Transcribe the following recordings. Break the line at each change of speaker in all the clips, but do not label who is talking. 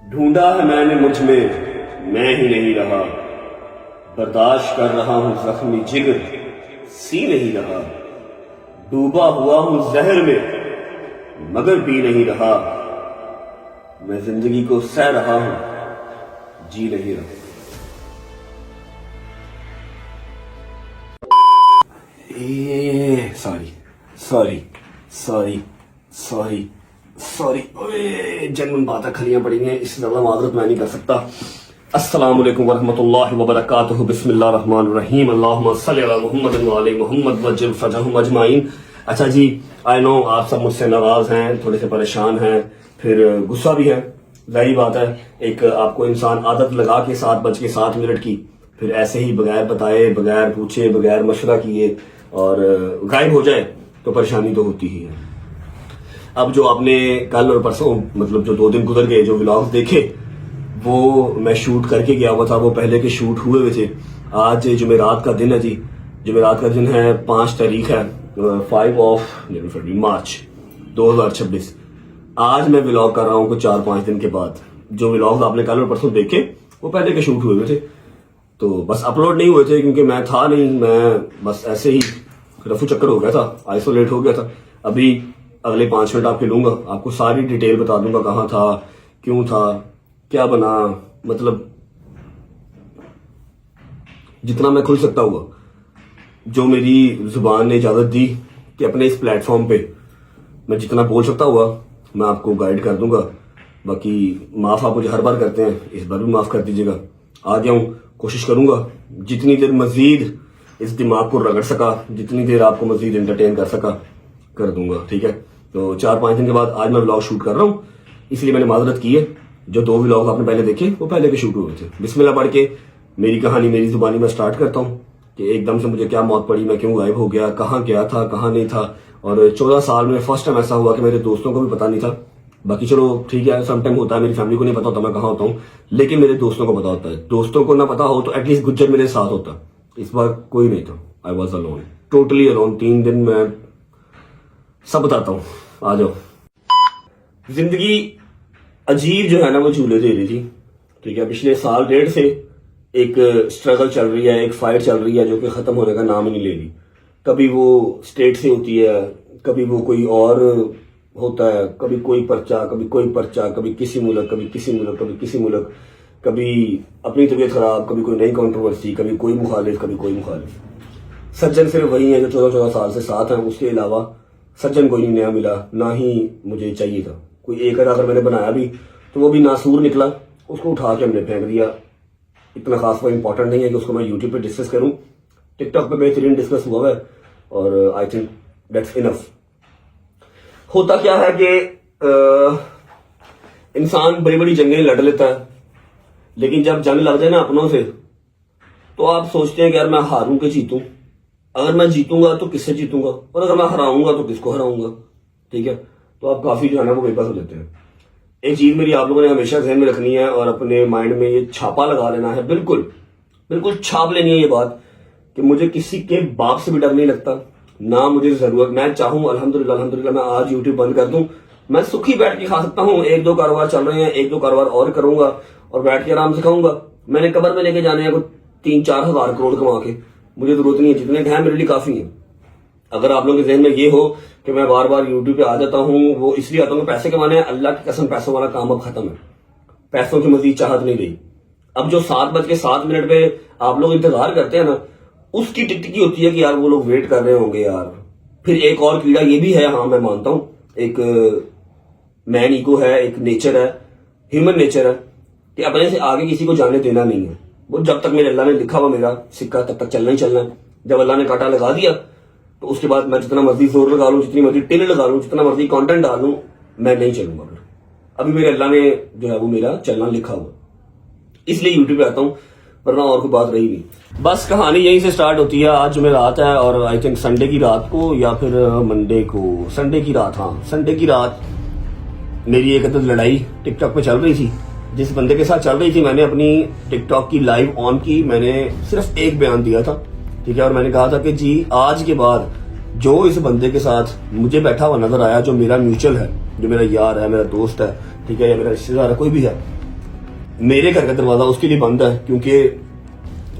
ढूंढा है मैंने मुझ में, मैं ही नहीं रहा। बर्दाश्त कर रहा हूं जख्मी जिगर, सी नहीं रहा। डूबा हुआ हूं जहर में, मगर पी नहीं रहा। मैं जिंदगी को सह रहा हूं, जी नहीं रहा। Sorry sorry sorry sorry sorry, जनमन बातें खलियां पड़ी हैं, इससे ज्यादा माजरत मैं नहीं कर सकता। अस्सलाम वालेकुम वरहमतुल्लाहि वबरकातुहू, बिस्मिल्लाहिर रहमानिर रहीम, अल्लाहुम्मा सल्लि अला मुहम्मद व अली मुहम्मद वज्जिल फजहहुम अजमाइन। अच्छा जी, आई नो आप सब मुझसे नाराज हैं, थोड़े से परेशान हैं, फिर गुस्सा भी है, जाहिर बात है। एक आपको इंसान आदत लगा के 7:07 की, फिर ऐसे ही बगैर बताए, बगैर पूछे, बगैर मशवरा किए और गायब हो जाए तो परेशानी तो होती ही है। अब जो आपने कल और परसों, मतलब जो 2 दिन गुजर गए, जो व्लॉग्स देखे, वो मैं शूट करके गया हुआ था, वो पहले के शूट हुए हुए थे। आज जुमेरात का दिन है जी, जुमेरात का दिन है, 5 तारीख है, 5 मार्च 2026। आज मैं व्लॉग कर रहा हूँ कुछ 4-5 दिन के बाद। जो व्लॉग्स आपने कल और परसों देखे वो पहले के शूट हुए हुए थे, तो बस अपलोड नहीं हुए थे क्योंकि मैं था नहीं, मैं बस ऐसे ही रफू चक्कर हो गया था, आइसोलेट हो गया था। अभी अगले 5 मिनट आपके लूंगा, आपको सारी डिटेल बता दूंगा, कहाँ था, क्यों था, क्या बना, मतलब जितना मैं खुल सकता हुआ, जो मेरी जुबान ने इजाजत दी कि अपने इस प्लेटफॉर्म पे मैं जितना बोल सकता हुआ मैं आपको गाइड कर दूंगा। बाकी माफ आप मुझे हर बार करते हैं, इस बार भी माफ कर दीजिएगा। आ गया हूं, कोशिश करूंगा जितनी देर मजीद इस दिमाग को रगड़ सका, जितनी देर आपको मजीद एंटरटेन कर सका, कर दूंगा, ठीक है। तो 4-5 दिन के बाद आज मैं व्लॉग शूट कर रहा हूँ, इसलिए मैंने माजरत की है। जो 2 व्लॉग आपने पहले देखे वो पहले के शूट हुए थे। बिस्मिल्लाह पढ़ के मेरी कहानी मेरी जुबानी में स्टार्ट करता हूँ कि एकदम से मुझे क्या मौत पड़ी, मैं क्यों गायब हो गया, कहाँ गया था, कहाँ नहीं था। और 14 साल में फर्स्ट टाइम ऐसा हुआ कि मेरे दोस्तों को भी पता नहीं था। बाकी चलो ठीक है, समटाइम होता है, मेरी फैमिली को नहीं पता होता मैं कहाँ होता हूँ, लेकिन मेरे दोस्तों को पता होता है। दोस्तों को ना पता हो तो एटलीस्ट गुज्जर मेरे साथ होता। इस बार कोई नहीं था, I was alone, totally alone. 3 दिन मैं सब बताता हूँ, आ जाओ। जिंदगी अजीब जो है ना वो झूले दे रही थी, ठीक है। पिछले साल 1.5 से एक स्ट्रगल चल रही है, एक फाइट चल रही है जो कि खत्म होने का नाम ही नहीं ले रही। कभी वो स्टेट से होती है, कभी वो कोई और होता है, कभी कोई पर्चा, कभी कोई पर्चा, कभी किसी मुल्क, कभी किसी मुल्क, कभी किसी मुल्क, कभी अपनी तबीयत खराब, कभी कोई नई कंट्रोवर्सी, कभी कोई मुखालिफ, कभी कोई मुखालिफ। सज्जन सिर्फ वही है जो 14-14 साल से साथ हैं, उसके अलावा सज्जन कोई नहीं नया मिला, ना ही मुझे चाहिए था। कोई एक अगर मैंने बनाया भी तो वो भी नासूर निकला, उसको उठा के हमने फेंक दिया। इतना खास वो इंपॉर्टेंट नहीं है कि उसको मैं यूट्यूब पे डिस्कस करूं। टिकटॉक पे बेहतरीन डिस्कस हुआ है और आई थिंक दैट्स इनफ। होता क्या है कि इंसान बड़ी बड़ी जंगें लड़ लेता है, लेकिन जब जंग लग जाए ना अपनों से, तो आप सोचते हैं कि यार मैं हारूं कि जीतूं। अगर मैं जीतूंगा तो किससे जीतूंगा, और अगर मैं हराऊंगा तो किसको हराऊंगा, ठीक है। तो आप काफी जो है ना वो बेबस हो जाते हैं। एक चीज मेरी आप लोगों ने हमेशा ध्यान में रखनी है और अपने माइंड में ये छापा लगा लेना है, बिल्कुल बिल्कुल छाप लेनी है ये बात कि मुझे किसी के बाप से भी डर नहीं लगता, ना मुझे जरूरत। मैं चाहूं अल्हम्दुलिल्लाह अल्हम्दुलिल्लाह मैं आज यूट्यूब बंद कर दूं, मैं सुखी बैठ के खा सकता हूं। 1-2 कारोबार चल रहे हैं, 1-2 कारोबार और करूंगा और बैठ के आराम से खाऊंगा। मैंने कब्र में लेके जाने हैं कुछ 3-4 हजार करोड़ कमा के, मुझे जरूरत नहीं है, जितने हैं मेरे लिए काफी है। अगर आप लोगों के जहन में ये हो कि मैं बार बार यूट्यूब पे आ जाता हूँ, वो इसलिए आता हूँ पैसे कमाने हैं, अल्लाह की कसम पैसों वाला काम अब खत्म है। पैसों की मजीद चाहत नहीं रही। अब जो 7:07 पे आप लोग इंतजार करते हैं ना, उसकी टिकटिकी होती है कि यार वो लोग वेट कर रहे होंगे यार। फिर एक और कीड़ा ये भी है, हाँ मैं मानता हूँ, एक मैन ईगो है, एक नेचर है, ह्यूमन नेचर है कि अपने से आगे किसी को जाने देना नहीं है। वो जब तक मेरे अल्लाह ने लिखा हुआ मेरा सिक्का तब तक चलना ही चलना है। जब अल्लाह ने कांटा लगा दिया तो उसके बाद मैं जितना मर्जी जोर लगा लूं, जितनी मर्जी टिल लगा लूं, जितना मर्जी कंटेंट डालूं, मैं नहीं चलूंगा। फिर अभी मेरे अल्लाह ने जो है वो मेरा चलना लिखा हुआ, इसलिए यूट्यूब पे आता हूं, वरना और कोई बात रही नहीं। बस कहानी यहीं से स्टार्ट होती है। आज जुमेरात है और आई थिंक संडे की रात को या फिर मंडे को, संडे की रात, हाँ संडे की रात मेरी एक लड़ाई टिकटॉक पे चल रही थी। जिस बंदे के साथ चल रही थी, मैंने अपनी टिकटॉक की लाइव ऑन की, मैंने सिर्फ एक बयान दिया था, ठीक है। और मैंने कहा था कि जी आज के बाद जो इस बंदे के साथ मुझे बैठा हुआ नजर आया, जो मेरा म्यूचुअल है, जो मेरा यार है, मेरा दोस्त है, ठीक है, या मेरा रिश्तेदार है, कोई भी है, मेरे घर का दरवाजा उसके लिए बंद है क्योंकि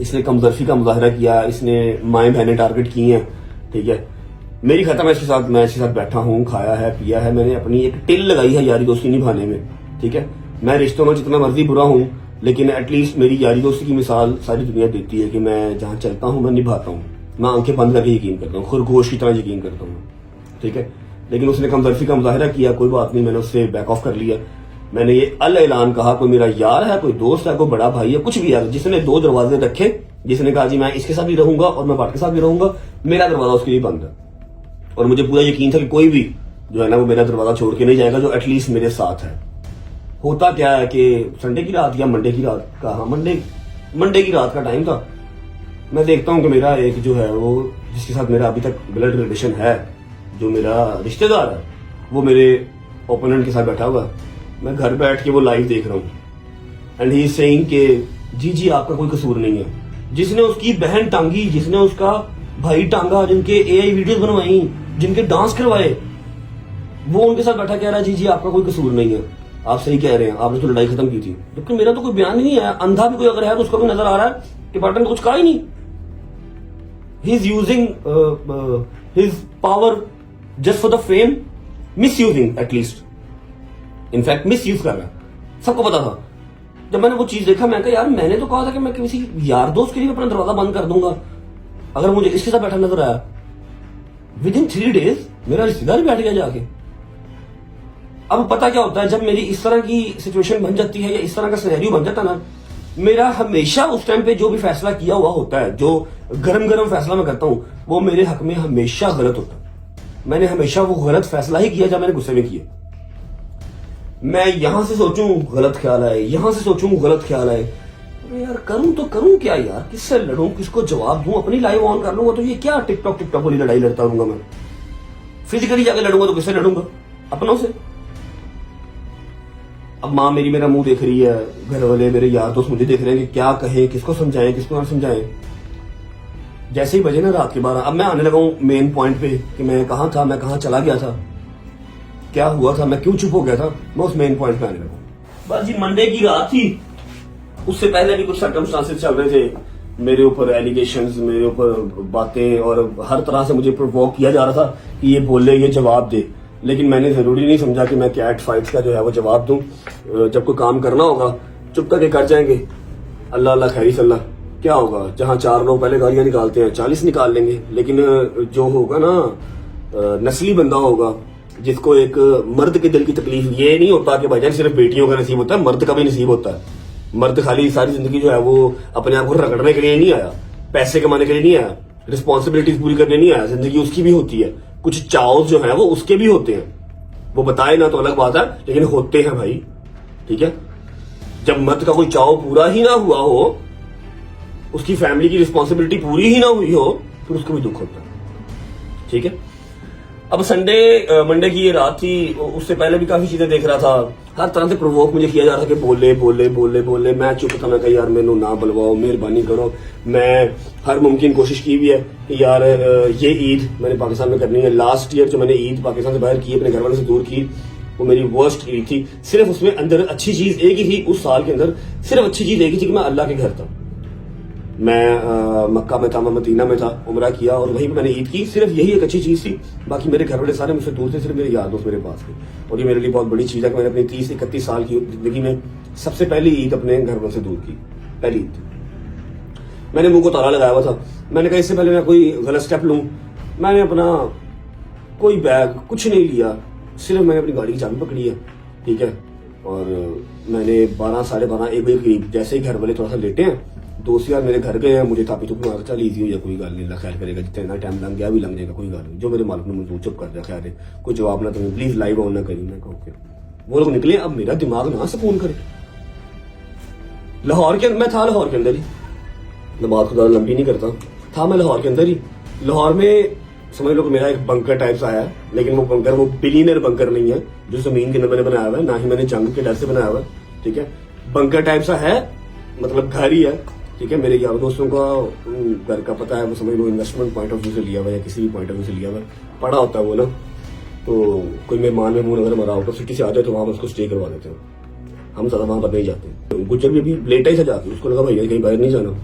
इसने कमजोरी का मुजाहरा किया, इसने माएँ बहनें टारगेट की हैं, ठीक है। मेरी खत्म है, मैं इसके साथ बैठा हूँ, खाया है, पिया है, मैंने अपनी एक टिल लगाई है यारी दोस्ती निभाने में, ठीक है। मैं रिश्तों में जितना मर्जी बुरा हूँ, लेकिन एटलीस्ट मेरी यारी दोस्ती की मिसाल सारी दुनिया देती है कि मैं जहाँ चलता हूँ मैं निभाता हूँ, मैं आंखें बंद करके यकीन करता हूँ, खरगोश की तरह यकीन करता हूँ, ठीक है। लेकिन उसने कमजोरी का मुजाहरा किया, कोई बात नहीं, मैंने उससे बैक ऑफ कर लिया। मैंने ये अल ऐलान कहा, कोई मेरा यार है, कोई दोस्त है, कोई बड़ा भाई है, कुछ भी है, जिसने 2 दरवाजे रखे, जिसने कहा जी मैं इसके साथ भी रहूंगा और मैं बाट के साथ भी रहूंगा, मेरा दरवाजा उसके लिए बंद है। और मुझे पूरा यकीन था कि कोई भी जो है ना वो मेरा दरवाजा छोड़ के नहीं जाएगा जो एटलीस्ट मेरे साथ है। होता क्या है कि संडे की रात या मंडे की रात का, हाँ मंडे की रात का टाइम था, मैं देखता हूँ कि मेरा एक जो है वो जिसके साथ मेरा अभी तक ब्लड रिलेशन है, जो मेरा रिश्तेदार है, वो मेरे ओपोनेंट के साथ बैठा हुआ है। मैं घर बैठ के वो लाइव देख रहा हूँ एंड ही इज सेइंग कि जी आपका कोई कसूर नहीं है। जिसने उसकी बहन टांगी, जिसने उसका भाई टांगा, जिनके एआई वीडियोस बनवाई, जिनके डांस करवाए, वो उनके साथ बैठा कह रहा है जी आपका कोई कसूर नहीं है, आप सही कह रहे हैं, आपने तो लड़ाई खत्म की थी। लेकिन मेरा तो कोई बयान ही नहीं आया। अंधा भी कोई अगर है तो उसको भी नजर आ रहा है कि पार्टनर ने कुछ कहा ही नहीं। He is using his power just for the fame, miss using at least, in fact miss use कर रहा है, सबको पता था। जब मैंने वो चीज देखा मैं कहा यार मैंने तो कहा था कि मैं किसी यार दोस्त के लिए अपना दरवाजा बंद कर दूंगा, अगर मुझे इसके साथ बैठा नजर आया। विद इन 3 डेज मेरा रिश्तेदार बैठ गया जाके। अब पता क्या होता है, जब मेरी इस तरह की सिचुएशन बन जाती है या इस तरह का सिनेरियो बन जाता ना, मेरा हमेशा उस टाइम पे जो भी फैसला किया हुआ होता है, जो गरम फैसला मैं करता हूं, वो मेरे हक में हमेशा गलत होता है। मैंने हमेशा वो गलत फैसला ही किया जब मैंने गुस्से में किया। मैं यहां से सोचूं गलत ख्याल आए, यहां से सोचूं गलत ख्याल आए, अरे यार करूं तो करूं क्या यार, किससे लड़ूं, किसको जवाब दूं, अपनी लाइव ऑन कर लूंगा तो ये क्या टिकटॉक वाली लड़ाई लड़ता रहूंगा मैं। फिजिकली जाके लड़ूंगा तो किससे लड़ूंगा, अपनों से। अब माँ मेरी मेरा मुंह देख रही है, घर वाले मेरे यार दोस्त मुझे देख रहे हैं कि क्या कहें, किसको समझाएं, किसको ना समझाएं। जैसे ही बजे ना रात के 12, अब मैं आने लगा हूं मेन पॉइंट पे कि मैं कहां था, मैं कहां चला गया था, क्या हुआ था, मैं क्यों चुप हो गया था, मैं उस मेन पॉइंट पे आने लगा। बस जी मंडे की रात थी, उससे पहले भी कुछ सर्कमस्टांसेस चल रहे थे, मेरे ऊपर एलिगेशंस, मेरे ऊपर बातें, और हर तरह से मुझे प्रोवोक किया जा रहा था कि ये बोले, ये जवाब दे। लेकिन मैंने जरूरी नहीं समझा कि मैं कैट फाइट्स का जो है वो जवाब दूं। जब कोई काम करना होगा चुप करके कर जाएंगे, अल्लाह अल्लाह खैरी सल्लाह, क्या होगा, जहां 4 लोग पहले गालियां निकालते हैं 40 निकाल लेंगे। लेकिन जो होगा ना नस्ली बंदा होगा, जिसको एक मर्द के दिल की तकलीफ, ये नहीं होता कि भाईजान सिर्फ बेटियों का नसीब होता है, मर्द का भी नसीब होता है। मर्द खाली सारी जिंदगी जो है वो अपने आप को रगड़ने के लिए नहीं आया, पैसे कमाने के लिए नहीं आया, रिस्पॉन्सिबिलिटीज पूरी करने नहीं आया। जिंदगी उसकी भी होती है, कुछ चाव जो है वो उसके भी होते हैं, वो बताए ना तो अलग बात है, लेकिन होते हैं भाई, ठीक है। जब मर्द का कोई चाव पूरा ही ना हुआ हो, उसकी फैमिली की रिस्पॉन्सिबिलिटी पूरी ही ना हुई हो, फिर उसको भी दुख होता है, ठीक है। अब मंडे की ये रात थी, उससे पहले भी काफी चीजें देख रहा था, हर तरह से प्रोवोक मुझे किया जा रहा था कि बोले बोले बोले बोले। मैं चुप था, मैं कहा यार मैनू ना बुलवाओ, मेहरबानी करो। मैं हर मुमकिन कोशिश की भी है कि यार ये ईद मैंने पाकिस्तान में करनी है। लास्ट ईयर जो मैंने ईद पाकिस्तान से बाहर की, अपने घर वालों से दूर की, वो मेरी वर्स्ट ईद थी। सिर्फ उसमें अंदर अच्छी चीज एक ही थी, उस साल के अंदर सिर्फ अच्छी चीज एक ही थी कि मैं अल्लाह के घर था। मैं मक्का में था, मैं मदीना में था, उम्रा किया और वहीं पे मैंने ईद की। सिर्फ यही एक अच्छी चीज थी, बाकी मेरे घर वाले सारे मुझसे दूर थे, सिर्फ मेरे यार दोस्त मेरे पास थे। और ये मेरे लिए बहुत बड़ी चीज है कि मैंने अपनी 30-31 साल की जिंदगी में सबसे पहली ईद अपने घर वालों से दूर की, पहली ईद। मैंने मुंह को ताला लगाया हुआ था, मैंने कहा इससे पहले मैं कोई गलत स्टेप लूं। मैंने अपना कोई बैग कुछ नहीं लिया, सिर्फ मैंने अपनी गाड़ी की चाबी पकड़ी है, ठीक है। और मैंने 12, साढ़े 12, 1 बजे करीब जैसे ही घर वाले थोड़ा सा लेटे हैं, दोस्त यार मेरे घर गए हैं, मुझे थापी थुपी मारा, चल ईजी हो जाए, कोई गल नहीं, अल्लाह खैर करेगा, जितना टाइम लग गया भी लग जाएगा, कोई गल नहीं, जो मेरे मालिक ने मंजूर, चुप कर दिया, खैर है, कोई जवाब ना तुम्हें, प्लीज लाइव ऑन ना करिए। मैं कहूँ वो लोग निकले, अब मेरा दिमाग ना सुकून करे। लाहौर के मैं था, लाहौर के अंदर ही, मैं बात खुदा लंबी नहीं करता, था मैं लाहौर के अंदर ही। लाहौर में समझ लो कि मेरा एक बंकर टाइप आया है, लेकिन वो बंकर वो बिलीनियर बंकर नहीं है जो जमीन के अंदर मैंने बनाया हुआ है, ना ही मैंने जंग के डर से बनाया हुआ है, ठीक है। बंकर टाइप सा है, मतलब घर ही है, ठीक है। मेरे यार दोस्तों का घर का पता है, वो समझ लो इन्वेस्टमेंट पॉइंट ऑफ व्यू से लिया हुआ या किसी भी पॉइंट ऑफ व्यू से लिया हुआ, पड़ा होता है वो ना। तो कोई मेहमान में मुंह अगर मरा हो तो सिटी से आ जाए तो वहां उसको स्टे करवा देते हैं। हम ज़्यादा वहाँ पर नहीं जाते। गुज्जर भी अभी लेट ही था जाके, उसको लगा भाई कहीं बाहर नहीं जाना,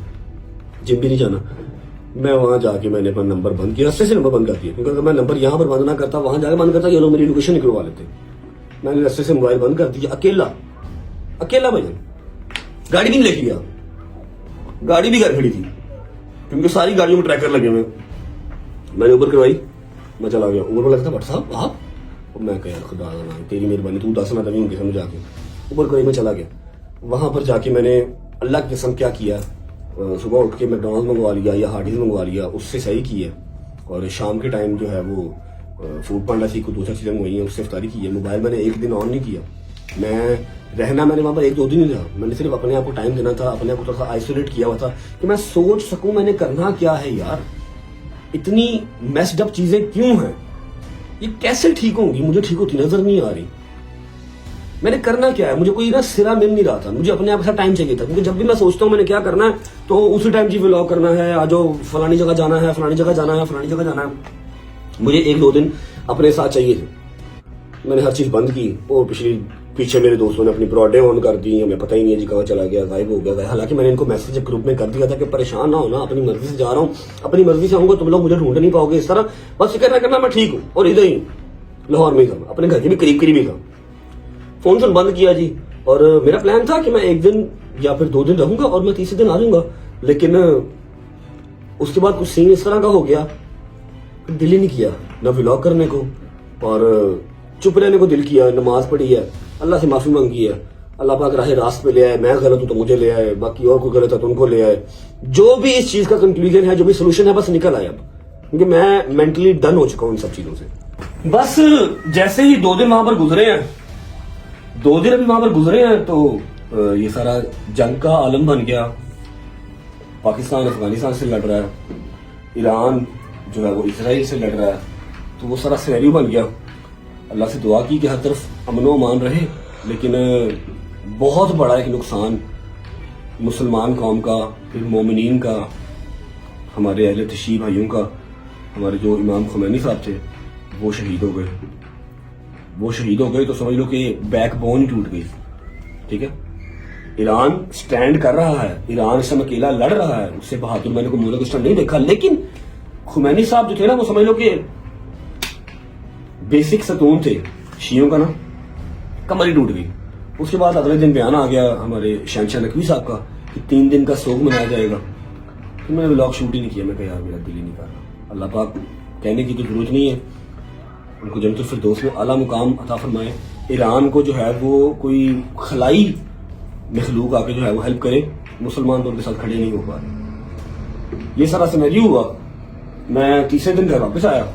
जिम भी नहीं जाना। मैं वहाँ जाके मैंने अपना नंबर बंद किया, रस्ते से नंबर बंद कर दिया, क्योंकि अगर मैं नंबर यहाँ पर बंद ना करता, वहाँ जाकर बंद करता, ये लोग मेरी लोकेशन निकलवा लेते। मैंने रस्ते से मोबाइल बंद कर दिया, अकेला भैया, गाड़ी भी नहीं लेके गया, गाड़ी भी घर खड़ी थी क्योंकि सारी गाड़ियों में ट्रैकर लगे हुए। मैंने ऊबर करवाई, मैं चला गया। ऊबर पर लगता भट्ट साहब आप, और मैं कह यार खुदा तेरी मेहरबानी, तू 10 ना तभी उनके समझ आके ऊबर करवाई। मैं चला गया, वहां पर जाके मैंने अल्लाह की कसम क्या किया, सुबह उठ के मैकडॉनल्ड्स मंगवा लिया या हार्डीज मंगवा लिया, उससे सही की है। और शाम के टाइम जो है वो फूड पांडा थी, कुछ दूसरी चीजें मंगवाई हैं, उससे इफ्तारी की है। मोबाइल मैंने एक दिन ऑन नहीं किया, मैंने वहां पर 1-2 दिन ही रहा। मैंने सिर्फ अपने आप को टाइम देना था, अपने आप को थोड़ा सा आइसोलेट किया हुआ था कि मैं सोच सकूं मैंने करना क्या है यार, इतनी मेस्ड अप चीजें क्यों हैं, ये कैसे ठीक होंगी, मुझे ठीक होती नजर नहीं आ रही, मैंने करना क्या है। मुझे कोई ना सिरा मिल नहीं रहा था, मुझे अपने आप का टाइम चाहिए था, क्योंकि जब भी मैं सोचता हूँ मैंने क्या करना है तो उसी टाइम जी व्लॉग करना है, आज फलानी जगह जाना है, फलानी जगह जाना है, फलानी जगह जाना है। मुझे 1-2 दिन अपने साथ चाहिए थे। मैंने हर चीज बंद की। वो पीछे मेरे दोस्तों ने अपनी ब्रॉडे ऑन कर दी, हमें पता ही नहीं है जी कहाँ चला गया, गायब हो गया। हालांकि मैंने इनको मैसेज ग्रुप में कर दिया था कि परेशान ना होना, अपनी मर्जी से जा रहा हूँ, अपनी मर्जी से आऊंगा, तुम लोग मुझे ढूंढ नहीं पाओगे इस तरह, बस फिक्र करना मैं ठीक हूँ। और इधर ही लाहौर में ही था, अपने घर के भी करीब ही था। फोन शोन बंद किया जी, और मेरा प्लान था कि मैं 1 दिन या फिर 2 दिन रहूंगा और मैं तीसरे दिन आ जाऊंगा। लेकिन उसके बाद कुछ सीन इस तरह का हो गया, दिल ही नहीं किया ना व्लॉग करने को, और चुप रहने को दिल किया। नमाज पढ़ी है, अल्लाह से माफी मांगी है, अल्लाह पाक राह रास्त पे ले आए, मैं गलत हूं तो मुझे ले आए, बाकी और कोई गलत है तो उनको ले आए। जो भी इस चीज का कंक्लूजन है, जो भी सोल्यूशन है, बस निकल आया अब, क्योंकि मैं मेंटली डन हो चुका हूं इन सब चीजों से। बस जैसे ही 2 दिन वहां पर गुजरे हैं, 2 दिन अभी वहां पर गुजरे हैं, तो ये सारा जंग का आलम बन गया। पाकिस्तान अफगानिस्तान से लड़ रहा है, ईरान जो है वो इसराइल से लड़ रहा है, तो वो सारा सिनेरियो बन गया। अल्लाह से दुआ की कि हर तरफ अमन व अमान रहे, लेकिन बहुत बड़ा एक नुकसान मुसलमान कौम का, फिर मोमिनीन का, हमारे अहले तशीह भाइयों का। हमारे जो इमाम खुमैनी साहब थे वो शहीद हो गए। वो शहीद हो गए तो समझ लो कि बैकबोन ही टूट गई। ठीक है, ईरान स्टैंड कर रहा है, ईरान इस समय अकेला लड़ रहा है, उससे बहादुर मैंने को मुल्क इस टाइम नहीं देखा, लेकिन खुमैनी साहब जो थे ना, वो समझ लो कि बेसिक सतून थे शियों का ना, कमर ही टूट गई। उसके बाद अगले दिन बयान आ गया हमारे शहनशाह नकवी साहब का कि 3 दिन का सोग मनाया जाएगा। तो मैंने व्लॉग शूट ही नहीं किया, मैं कहा यार मेरा दिल ही नहीं कर रहा। अल्लाह पाक कहने की तो जरूरत नहीं है, उनको जन्नतुल फिरदौस में आला मुकाम अता फरमाए। ईरान को जो है वो कोई खलाई मखलूक आके जो है वो हेल्प करे, मुसलमान तो उनके साथ खड़े नहीं हो पा रहे। ये सारा सिनेरियो हुआ। मैं तीसरे दिन घर वापस आया,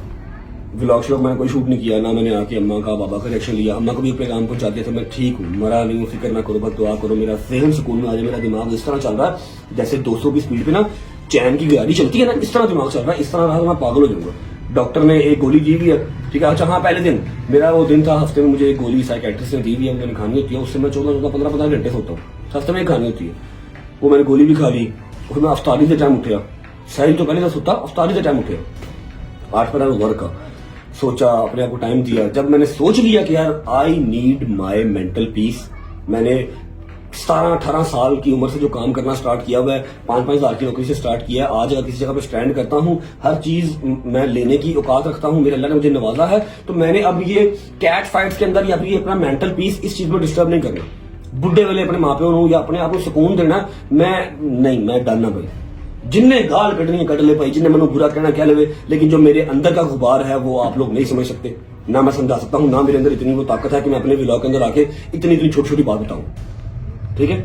व्लॉग श्लॉग मैंने कोई शूट नहीं किया, ना मैंने आके अम्मा का बाबा का रिएक्शन लिया। अम्मा को भी अपने काम पहुंचा दिया था, मैं ठीक हूँ, मरा नहीं हूँ, फिक्र ना करो, बस दुआ करो, मेरा जहन सुकून में आ जाए। मेरा दिमाग इस तरह चल रहा है जैसे 200 की स्पीड पे ना चैन की गाड़ी चलती है ना, इस तरह दिमाग चल रहा है। इस तरह रहा तो मैं पागल हो जाऊंगा। डॉक्टर ने एक गोली दी हुई है, ठीक है। अच्छा हाँ, पहले दिन मेरा वो दिन था, हफ्ते में मुझे एक गोली साइकेट्रिस्ट ने दी हुई है, मैंने खानी होती है, उससे मैं 14-15 घंटे सोता हूँ, हफ्ते में खानी होती है। वो मैंने गोली भी खा ली। फिर मैं अफ्तारी से टाइम उठा, सहरी तो पहले था सोता, अफ्तारी से टाइम उठा 8 पर वर्क का, सोचा, अपने आप को टाइम दिया। जब मैंने सोच लिया कि यार I need my mental peace, मैंने 17-18 साल की उम्र से जो काम करना स्टार्ट किया हुआ है, 5-5 हज़ार की नौकरी से स्टार्ट किया है। आज अगर किसी जगह पे स्टैंड करता हूँ, हर चीज मैं लेने की औकात रखता हूँ, मेरे अल्लाह ने मुझे नवाजा है, तो मैंने अब ये कैट फाइट्स के अंदर या फिर अपना मेंटल पीस इस चीज में डिस्टर्ब नहीं करना। बुढ़े वाले अपने माँ प्यो या अपने आप को सुकून देना, मैं डरना भाई, जिनने गाल कटनी है कट ले भाई, जिनने मनु बुरा कहना कह ले, लेकिन जो मेरे अंदर का गुबार है वो आप लोग नहीं समझ सकते, ना मैं समझा सकता हूँ, ना मेरे अंदर इतनी वो ताकत है कि मैं अपने व्लॉग के अंदर आके इतनी छोटी छोटी बात बताऊं। ठीक है,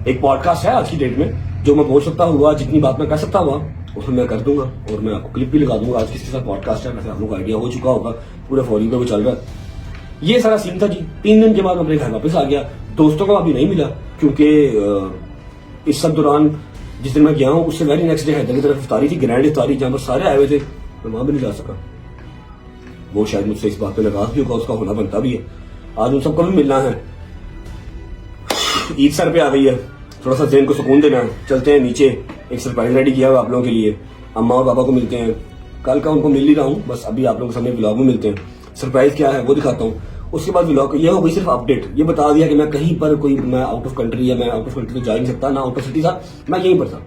एक पॉडकास्ट है आज की डेट में, जो मैं बोल सकता हुआ, जितनी बात मैं कर सकता हुआ उसमें मैं कर दूंगा, और मैं आपको क्लिप भी लगा दूंगा। आज किसके साथ पॉडकास्ट है, वैसे आप लोग आइडिया हो चुका होगा, पूरे फॉर यू पे भी चल रहा है। ये सारा सीन था जी। 3 दिन के बाद मैं अपने घर वापस आ गया। दोस्तों को अभी नहीं मिला, क्योंकि इस सब दौरान जिस दिन मैं गया हूँ उससे वेरी नेक्स्ट डे हैदर की तरफ इफ्तारी थी, ग्रैंड इफ्तारी, जहां पर सारे आए हुए थे, मैं वहां भी नहीं जा सका। वो शायद मुझसे इस बात पे नाराज भी होगा, उसका होना बनता भी है। आज उन सबको भी मिलना है, ईद सर पे आ गई है, थोड़ा सा ज़हन को सुकून देना है। चलते हैं नीचे, एक सरप्राइज रेडी किया हुआ आप लोगों के लिए। अम्मा और पापा को मिलते हैं, कल का उनको मिल ही रहा हूँ, बस अभी आप लोगों के सामने ब्लॉग में मिलते हैं। सरप्राइज क्या है वो दिखाता हूँ। उसके बाद व्लॉग ये हो गई सिर्फ अपडेट, ये बता दिया कि मैं कहीं पर कोई मैं आउट ऑफ कंट्री या मैं आउट ऑफ कंट्री तो जा नहीं सकता, ना आउट ऑफ सिटी था, मैं यहीं पर था।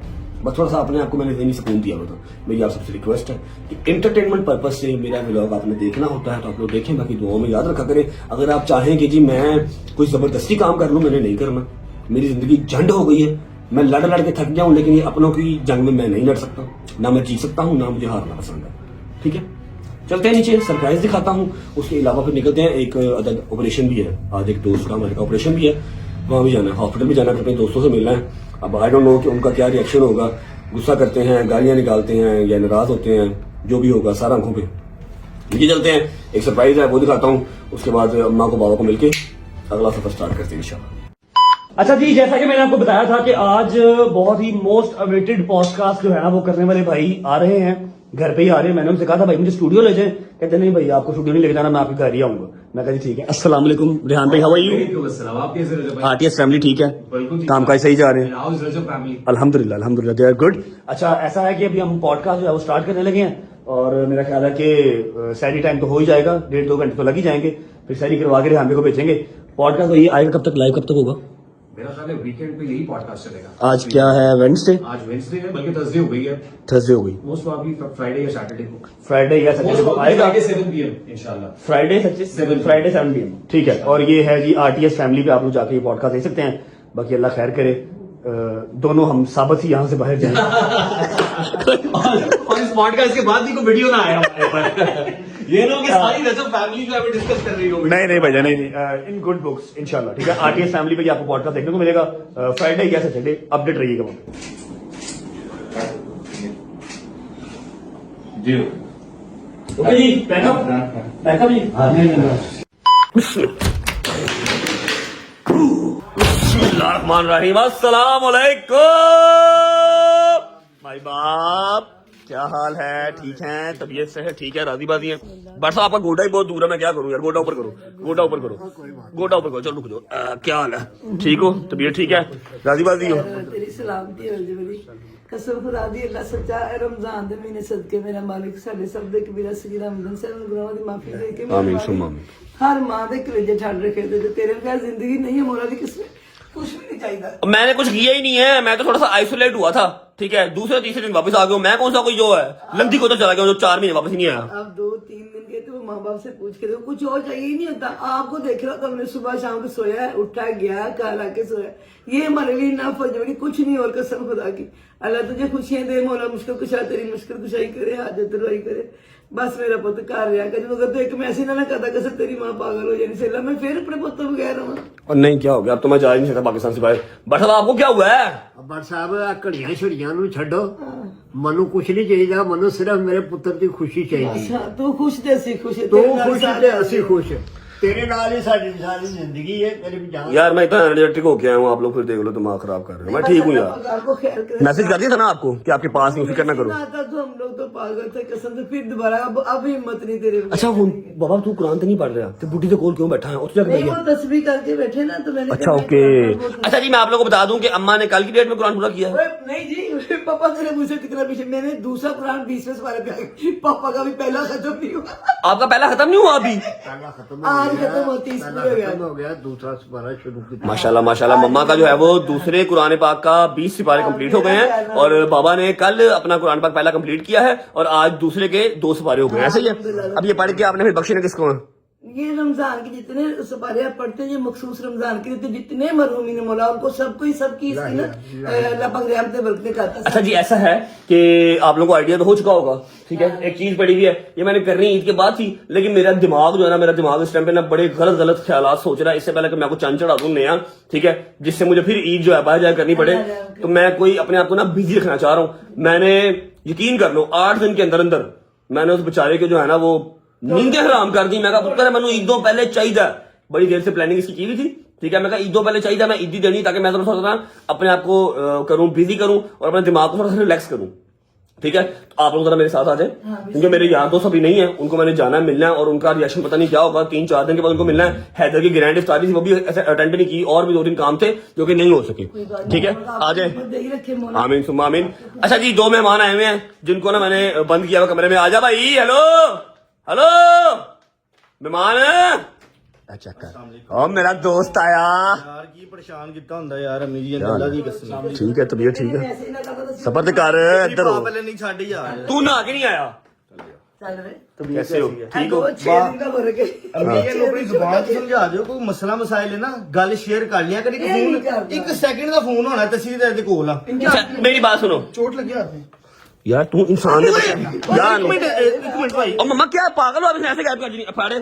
बस थोड़ा सा अपने आप को मैंने ज़हनी सुकून दिया होता। मेरी आप सबसे रिक्वेस्ट है कि एंटरटेनमेंट पर्पज से मेरा व्लॉग आपने देखना होता है तो आप लोग देखें, बाकी दुआओं में याद रखा करें। अगर आप चाहें कि जी मैं कोई ज़बरदस्ती काम कर लूँ, मैंने नहीं करना। मेरी ज़िंदगी झंड हो गई है, मैं लड़ लड़ के थक गया हूँ, लेकिन ये अपनों की जंग में मैं नहीं लड़ सकता, ना मैं जीत सकता हूँ, ना मुझे हारना पसंद है। ठीक है, चलते हैं नीचे, सरप्राइज दिखाता हूँ। उसके अलावा फिर निकलते हैं, एक अदद ऑपरेशन भी है आज, एक दोस्त का हमारे का ऑपरेशन भी है, वहाँ भी जाना है, हॉस्पिटल भी जाना है, अपने दोस्तों से मिलना है। अब आई डोंट नो कि उनका क्या रिएक्शन होगा, गुस्सा करते हैं, गालियां निकालते हैं या नाराज होते हैं, जो भी होगा सारा आंखों पे। नीचे चलते हैं, एक सरप्राइज है वो दिखाता हूँ। उसके बाद अम्मा को बाबा को मिलके अगला सफर स्टार्ट करते हैं इंशाल्लाह।
अच्छा जी, जैसा कि मैंने आपको बताया था कि आज बहुत ही मोस्ट अवेटेड पॉडकास्ट जो है ना वो करने वाले भाई आ रहे हैं, घर पे ही आ रहे हैं। मैंने उनसे कहा था भाई मुझे स्टूडियो ले जाएं, कहते नहीं भाई आपको स्टूडियो नहीं लेके जाना, मैं आपके घर ही आऊंगा। मैं कहा जी ठीक है। अस्सलाम वालेकुम रेहान भाई, हाउ आर यू?
आप कैसे रजब भाई?
आरटीएस फैमिली ठीक है,
बिल्कुल ठीक
काम काज सही जा रहे हैं?
How is Rajab family?
अल्हम्दुलिल्लाह अल्हम्दुलिल्लाह दे आर गुड। अच्छा ऐसा है कि अभी हम पॉडकास्ट जो है वो स्टार्ट करने लगे हैं और मेरा ख्याल है कि सैरी टाइम तो हो ही जाएगा, 1.5-2 घंटे तो लग ही जाएंगे, फिर सैरी करवा के रेहान भाई को भेजेंगे। पॉडकास्ट तो ये आएगा कब तक, लाइव कब तक होगा?
मेरा ख्याल है वीकेंड पे यही पॉडकास्ट चलेगा।
आज क्या है, वेडनेसडे?
आज वेडनेसडे है, बल्कि थर्सडे हो गई है,
थर्सडे हो गई,
मोस्ट प्रॉब्ली फ्राइडे या सैटरडे को,
फ्राइडे या सैटरडे को आएगा।
फ्राइडे 7 PM इंशाल्लाह।
फ्राइडे 7 PM ठीक है। और ये है जी आरटीएस फैमिली पे, आप लोग जाके ये पॉडकास्ट देख सकते हैं। बाकी अल्लाह खैर करे, दोनों हम साबित ही यहाँ से बाहर जाएं।
और इस पॉडकास्ट के बाद भी कोई वीडियो ना आया हमारे पर। ये लोग सारी रजब फैमिली जो है डिस्कस कर रही हो।
नहीं भैया नहीं, इन गुड बुक्स इंशाल्लाह। ठीक है, आरटीएस फैमिली पे आपको पॉडकास्ट देखने को मिलेगा फ्राइडे या सैटरडे, अपडेट रहिएगा वहाँ
जी।
ओके जी, बैकअप जी। बिस्मिल्लाहिर्रहमानिर्रहीम, अस्सलाम वालेकुम भाई बाप, क्या हाल है? ठीक है, तबीयत से है? ठीक है, राजी बाजी है? बट साहब आपका गोडा ही बहुत दूर है, मैं क्या करूं यार? गोडा ऊपर करो, गोडा ऊपर करो, गोडा ऊपर करो। चलो रुक जाओ, क्या हाल है? ठीक हो? तबीयत ठीक है? राजी बाजी हो?
तेरी सलामती हो जी मेरी कसम खुदा दी, अल्लाह सच्चा है। रमजान दे महीने सदके मेरा मालिक साडे सब दे कबीरा सगीरा रमजान से गुनाहों दी माफी दे के
आमीन सुम्मा आमीन।
हर मां दे कलेजे छड़ रखे ते तेरे बगैर जिंदगी नहीं है मोरा दी, किसमें कुछ भी नहीं चाहिए।
मैंने कुछ किया ही नहीं है, मैं तो थोड़ा सा आइसोलेट हुआ था। ठीक है, दूसरे तीसरे दिन वापस आ गया हूं। मैं कौन सा कोई जो है लंदी को तो चला गया जो 4 महीने वापस ही नहीं आया।
अब 2-3 दिन के तो माँ बाप से पूछ के, तो कुछ और चाहिए ही नहीं होता। आपको देख रहा तो हमने सुबह शाम को सोया है, उठा गया, घर आके सोया, ये हमारे लिए ना फजवरी कुछ नहीं। और कसम खुदा की, अल्लाह तुझे खुशियां दे, मौला मुश्किल कुशा तेरी मुश्किल कुशाई करे, हाजत रवाई करे। बस मेरा पुत घर रहा कर, अगर तो एक मैसेज ना करता कसम तेरी मां पागल हो जानी से, मैं फिर अपने पुत तो बगैर रहा।
और नहीं क्या हो गया, अब तो मैं जा ही नहीं सकता पाकिस्तान से बाहर। बट साहब आपको क्या हुआ है?
बट साहब आ घड़ियां छड़ियां नू छड्डो, मनु कुछ नहीं चाहिए, मनु सिर्फ मेरे पुत्र की खुशी चाहिए।
अच्छा तू खुश ते असी खुश,
तू खुश ते असी खुश, तेरे नाल ही साडी सारी जिंदगी है। मेरी जान
यार मैं इतना एनर्जेटिक होके आया हूँ, आप लोग फिर देख लो दिमाग खराब कर रहे हो। मैं ठीक हूँ यार,
आपको ख्याल करे।
मैसेज कर दिया था ना आपको कि आपके पास नहीं, फिक्र ना करो।
आता तो हम लोग तो पागल थे कसम से, फिर दोबारा अब हिम्मत नहीं तेरे में।
अच्छा बाबा तू कुरान तो नहीं पढ़ रहा, तो बुढ़ी के कोल क्यों बैठा है? उस जगह
नहीं, वो तस्वीर करके बैठे ना, तो मैंने
अच्छा ओके। अच्छा जी, मैं आप लोगों को बता दूं कि अम्मा ने कल की डेट में कुरान पूरा किया है।
ओए, नहीं जी, पापा तेरे मुझे से कितना पीछे, मैंने दूसरा कुरान 20वें पारे पे आ गई, पापा का भी पहला खत्म नहीं हुआ।
आपका पहला खत्म नहीं हुआ अभी?
पहला खत्म
आज
हो गया,
खत्म होती है,
पहला
इसलिए हो गया।
खत्म हो गया, दूसरा सिपारा शुरू किया।
माशाल्लाह माशाल्लाह, मम्मा का जो है वो दूसरे कुरान पाक का 20 सिपारे कंप्लीट हो गए हैं और बाबा ने कल अपना कुरान पाक पहला कंप्लीट किया है और आज दूसरे के 2 सिपारे हो गए हैं। ऐसे ही है। अब ये पढ़ के आपने फिर बख्शे ने किसको है?
ये रमजान के जितने सिपारे आप पढ़ते हैं, ये मखसूस रमजान के लिए जितने मरहूमीन मौला उनको सबको ही सबकी इसकी ना अल्लाह पाक रहमत बरकत करता है।
अच्छा जी, ऐसा है कि आप लोगों को आइडिया तो हो चुका होगा। ठीक है, एक चीज पड़ी हुई है, ये मैंने करनी ईद के बाद थी, लेकिन मेरा दिमाग जो है ना, मेरा दिमाग इस टाइम पे ना बड़े गलत गलत ख्यालात सोच रहा है। इससे पहले कि मैं आपको चंद चढ़ा दूं नया, ठीक है, जिससे मुझे फिर ईद जो है बाहर जाकर करनी पड़े, तो मैं कोई अपने आप को ना बिजी रखना चाह रहा हूँ। मैंने यकीन कर लो 8 दिन के अंदर अंदर मैंने उस बेचारे के जो है ना वो नींदें हराम कर दी। मैं कहा पुत्र मैंने ईदों पहले चाहिए, बड़ी देर से प्लानिंग इसकी की हुई थी। ठीक है, मैं कहा ईदों पहले चाहिए, मैं ईदी देनी ताकि मैं थोड़ा सा अपने आप को करूं, बिजी करूं और अपने दिमाग को थोड़ा सा रिलैक्स करूं। ठीक है, तो आप लोग जरा मेरे साथ आ जाए, क्योंकि मेरे यार दोस्त अभी नहीं है, उनको मैंने जाना है, मिलना है और उनका रिएक्शन पता नहीं क्या होगा। 3-4 दिन के बाद उनको मिलना है। हैदर की ग्रैंड इफ्तारी थी, वो भी ऐसे अटेंड नहीं की और भी 2-3 काम थे जो कि नहीं हो सके। ठीक है, आ जाए। आमीन सुम्मा आमीन। अच्छा जी, 2 मेहमान आए हुए हैं जिनको ना मैंने बंद किया हुआ कमरे में। आ जा भाई, हेलो हेलो मेहमान,
चेक कर ओ मेरा दोस्त आया
यार की परेशान कितना ਹੁੰਦਾ यार अम्मी जी ने अल्लाह दी कसम
ठीक है तबीयत ठीक है
ऐसे ही ना करता तो
सबर ते कर इधर हो
पहले नहीं छाड़ी यार
तू नहा के नहीं आया
चल रहे
कैसे हो ठीक हो
6 दिन का फर्क है
अम्मी जी ਨੂੰ ਆਪਣੀ ਜ਼ੁਬਾਨ ਤੇ ਸਮਝਾ ਦਿਓ ਕੋਈ ਮਸਲਾ ਮਸਾਇਲ ਹੈ ਨਾ ਗੱਲ ਸ਼ੇਅਰ ਕਰ ਲਿਆ ਕਰੀ
ਇਹ ਨਹੀਂ
ਫੋਨ
ਕਰਦਾ।
ਇੱਕ ਸੈਕਿੰਡ ਦਾ ਫੋਨ ਹੋਣਾ ਤਸਵੀਰ ਦੇ ਕੋਲ ਆ
अच्छा, मेरी बात सुनो
ਚੋਟ ਲੱਗਿਆ ਹੱਥ
यार तू इंसान यार
ਇੱਕ ਮਿੰਟ ਭਾਈ
ओ मम्मा क्या पागल हो आप ऐसे गायब कर दी फाड़े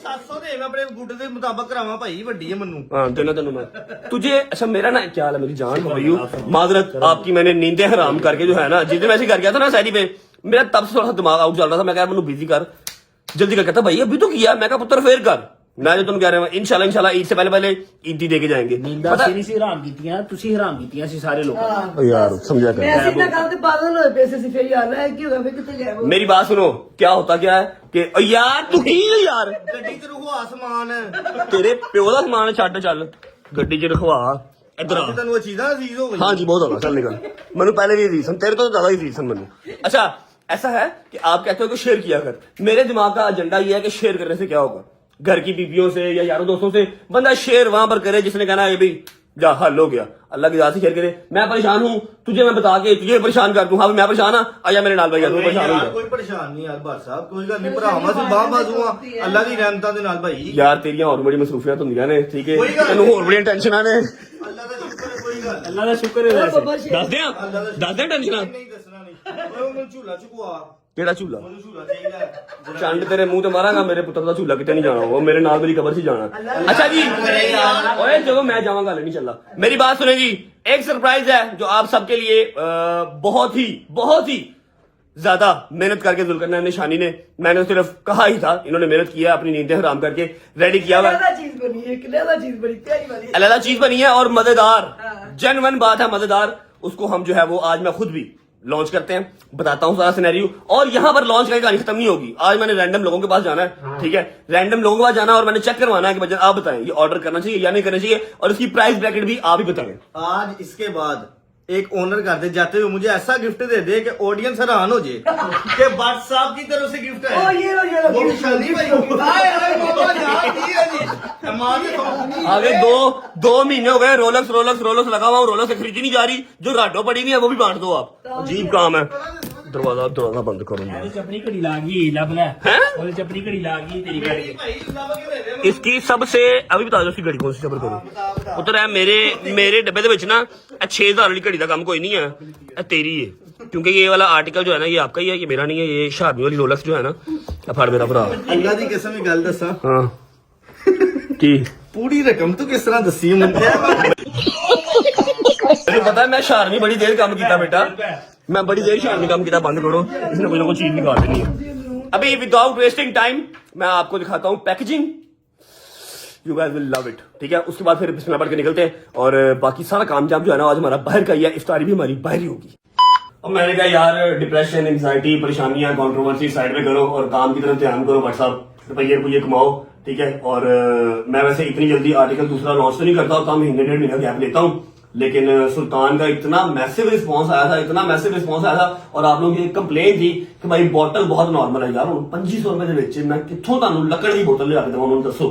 700 ਦੇ ਮੈਂ ਆਪਣੇ ਗੁੱਡ ਦੇ ਮੁਤਾਬਕ ਕਰਾਵਾਂ ਭਾਈ ਵੱਡੀ ਹੈ ਮੈਨੂੰ
हाँ देना तेनू मैं तुझे अच्छा मेरा ना क्या हाल है मेरी जान हो गई हूँ माजरत आपकी मैंने नींदें हराम करके जो है ना जिस दिन मैं ऐसे कर गया था ना सैरी पे मेरा तब से थोड़ा सा दिमाग आउट चल रहा था मैं कहा मैनू बिजी कर जल्दी कर कहता भाई अभी तो किया मैं कहा पुत्र फेर कर मैं जो तुम कह रहे हो इंशाल्लाह ईद से पहले ईदी दे के जाएंगे
ਨੀਂਦਾਂ ਸੀ ਨਹੀਂ ਸੀ ਹਰਾਮ ਕੀਤੀਆਂ ਤੁਸੀਂ ਹਰਾਮ ਕੀਤੀਆਂ ਸੀ ਸਾਰੇ ਲੋਕਾਂ
ओ यार समझा
मैं ऐसे ना काम ते पागल होए पैसे से फिर यार है कि होगा फिर कितने गए वो
मेरी बात सुनो क्या होता क्या है कि ओ यार तू की यार
ਗੱਡੀ ਚ ਰਖਵਾ ਸਮਾਨ
तेरे प्यो का समान छड़ चल गड्डी च रखवा इधर आ
ਤੁਹਾਨੂੰ ਇਹ ਚੀਜ਼ਾਂ ਅਜ਼ੀਜ਼ ਹੋ ਗਈ
हाँ जी बहुत होगा चल निकल मैंने पहले भी रीजन तेरे तो ज्यादा ही रीजन मैंने अच्छा ऐसा है कि आप कहते हो कि शेयर किया कर मेरे दिमाग का एजेंडा ये है कि शेयर करने से क्या होगा घर की बीवियों से या यारों दोस्तों से बंदा शेयर वहां पर करे जिसने कहना है भाई जा हल हो गया अल्लाह की रात से शेयर करे मैं परेशान हूँ तुझे मैं बता के तुझे परेशान कर दूं हाँ मैं परेशान हाँ आया मेरे नाल भाई तू परेशान हो
ਯਾਰ ਕੋਈ ਪਰੇਸ਼ਾਨ ਨਹੀਂ ਯਾਰ ਬਾਦ ਸਾਹਿਬ ਕੋਈ ਗੱਲ ਨਹੀਂ ਭਰਾਵਾਂ ਸੀ ਬਾਹ ਬਾਜ਼ੂਆਂ ਅੱਲਾ ਦੀ ਰਹਿਮਤਾਂ ਦੇ ਨਾਲ ਭਾਈ
यार तेरियां और बड़ी मसरूफियत होंदियां ने ठीक है
कोई गल
तेनू होर बड़ियां टेंशनां ने
ਅੱਲਾ ਦਾ ਸ਼ੁਕਰ ਹੈ ਕੋਈ ਗੱਲ
ਅੱਲਾ ਦਾ ਸ਼ੁਕਰ ਹੈ ਵੈਸੇ
दस दियां टेंशनां
ਨਹੀਂ ਦੱਸਣਾ ਨਹੀਂ ਓਏ ਉਹਨੂੰ ਝੂਲਾ ਚੁਕਵਾ
केड़ा झूला
ਉਹਨੂੰ ਝੂਲਾ ਚਾਹੀਦਾ ਹੈ।
चंड तेरे मुंह ते मारांगा मेरे पुत्र का झूला किते नहीं जाना वो मेरे नाल मेरी कबर से जाना अच्छा जी ओए जो मैं जाऊंगा नहीं चला मेरी बात सुने जी एक सरप्राइज है जो आप सबके लिए बहुत ही ज्यादा मेहनत करके जुल्करनैन निशानी ने मैंने सिर्फ कहा ही था इन्होंने मेहनत किया अपनी नींदें हराम करके रेडी किया हुआ
अलग चीज बनी है अलग चीज बड़ी प्यारी वाली
अलग चीज बनी है और मजेदार जेन्युइन बात है मजेदार उसको हम जो है वो आज मैं खुद भी लॉन्च करते हैं बताता हूँ सारा सिनेरियो और यहाँ पर लॉन्च करके कहानी खत्म नहीं होगी आज मैंने रैंडम लोगों के पास जाना है ठीक है रैंडम लोगों के पास जाना है और मैंने चेक करवाना है कि भैया आप बताएं ये ऑर्डर करना चाहिए या नहीं करना चाहिए और इसकी प्राइस ब्रैकेट भी आप ही बताएं
आज इसके बाद एक ओनर कर दे जाते हुए मुझे ऐसा गिफ्ट दे दे कि ऑडियंस हैरान हो जाए कि भट्ट साहब की तरफ से गिफ्ट है
ओ ये लो
वो निशानी भाई हाय हाय बाबा यार की है जी कमाल है
आगे दो महीने हो गए रोलक्स लगा हुआ रोलक्स से खरीदी नहीं जा रही जो राडो पड़ी हुई है वो भी बांट दो आप अजीब काम है दरवाजा बंद करो
ਉਹਦੇ ਚ ਆਪਣੀ ਘੜੀ ਲਾ ਗਈ ਲੱਭ ਲੈ
हैं
ਉਹਦੇ ਚ ਆਪਣੀ ਘੜੀ ਲਾ ਗਈ ਤੇਰੀ ਘੜੀ
भाई लव के दे दे
इसकी सबसे अभी बता दो उसकी घड़ी कौन सी सबर करो पुत्र है मेरे डब्बे ਦੇ ਵਿੱਚ ਨਾ 6000 ਵਾਲੀ ਘੜੀ ਦਾ ਕੰਮ ਕੋਈ नहीं है ਇਹ तेरी है क्योंकि ये वाला आर्टिकल जो है ना ये आपका ही है ये मेरा नहीं है ये शादी वाली रोलेक्स जो है ना फड़ मेरा भरा
अल्लाह दी कसम एक गल दसा
हाँ की
पूरी रकम तू किस तरह दसी मुझे
मुझे पता है मैं शारमी बड़ी देर काम किया बेटा मैं बड़ी देर शारमी काम किया बंद करो इसने कोई ना कोई चीज निकाल देनी है अभी विदाउट वेस्टिंग टाइम मैं आपको दिखाता हूँ packaging you guys will love it ठीक है उसके बाद फिर बिस्मिल्लाह पढ़ के निकलते हैं और बाकी सारा काम जाम जो है ना आज हमारा बाहर का ही है इफ्तारी भी हमारी बाहर ही होगी अब मैंने कहा यार डिप्रेशन एंग्जाइटी परेशानियां कंट्रोवर्सी साइड में करो और काम की तरफ ध्यान करो व्हाट्सएप रुपये कमाओ ठीक है और मैं वैसे इतनी जल्दी आर्टिकल दूसरा लॉन्च तो नहीं करता होता महीने 1.5 महीने गैप लेता हूँ लेकिन सुल्तान का इतना मैसिव रिस्पांस आया था और आप लोगों की एक कंप्लेन थी कि भाई बॉटल बहुत नॉर्मल है यार 2500 रुपए ਦੇ ਵਿੱਚ मैं कित्थों ਤੁਹਾਨੂੰ ਲੱਕੜ ਦੀ बोतल ਲਿਆ ਕੇ ਦੇਵਾਂ ਉਹਨੂੰ ਦੱਸੋ